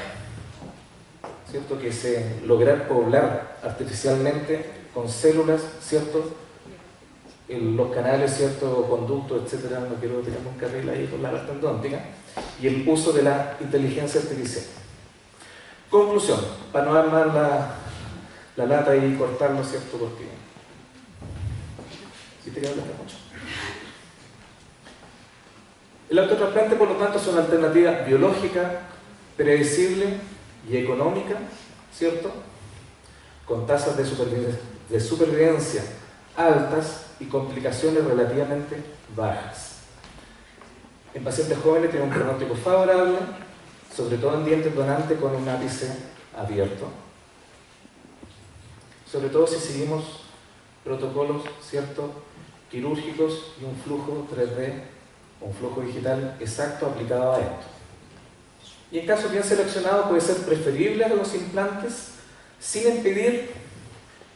¿cierto?, que es lograr poblar artificialmente con células, ¿cierto?, los canales, ¿cierto?, conductos, etcétera. No quiero tirar un carril ahí con la parte endodóntica, y el uso de la inteligencia artificial. Conclusión, para no armar la lata y cortarlo, ¿cierto?, porque si te quedas mucho. El autotrasplante, por lo tanto, es una alternativa biológica, predecible y económica, ¿cierto?, con tasas de supervivencia altas y complicaciones relativamente bajas. En pacientes jóvenes tiene un pronóstico favorable, sobre todo en dientes donantes con un ápice abierto, sobre todo si seguimos protocolos, ¿cierto?, quirúrgicos y un flujo 3D, un flujo digital exacto aplicado a esto. Y en caso bien seleccionado puede ser preferible a los implantes, sin impedir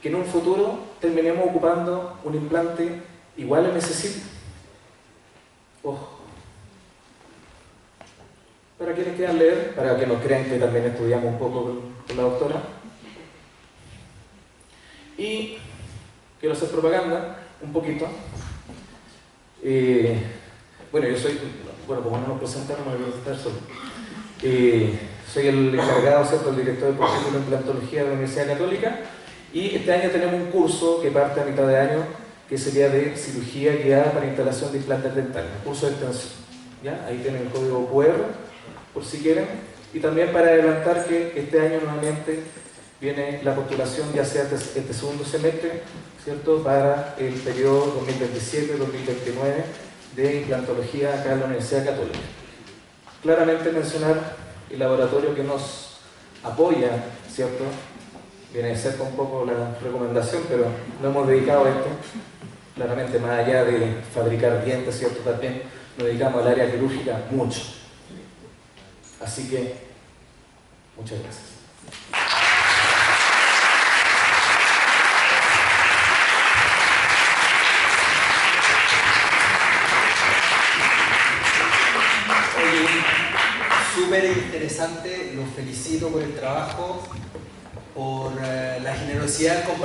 que en un futuro terminemos ocupando un implante igual a necesidad. Ojo. Para quienes quieran leer, para que nos crean que también estudiamos un poco con la doctora, Y quiero hacer propaganda un poquito. Bueno, yo soy, bueno, como no nos presentaron, me voy a presentar solo. Soy el encargado, ¿cierto?, el director del proyecto de implantología de la Universidad Católica, y este año tenemos un curso que parte a mitad de año, que sería de cirugía guiada para instalación de implantes dentales, un curso de extensión. ¿Ya? Ahí tienen el código QR, por si quieren, y también para adelantar que este año nuevamente viene la postulación, ya sea este segundo semestre, ¿cierto?, para el periodo 2027-2029 de implantología acá en la Universidad Católica. Claramente mencionar el laboratorio que nos apoya, ¿cierto? Viene a ser un poco la recomendación, pero no hemos dedicado a esto. Claramente, más allá de fabricar dientes, ¿cierto?, también nos dedicamos al área quirúrgica mucho. Así que, muchas gracias. Súper interesante, los felicito por el trabajo, por la generosidad en compartir.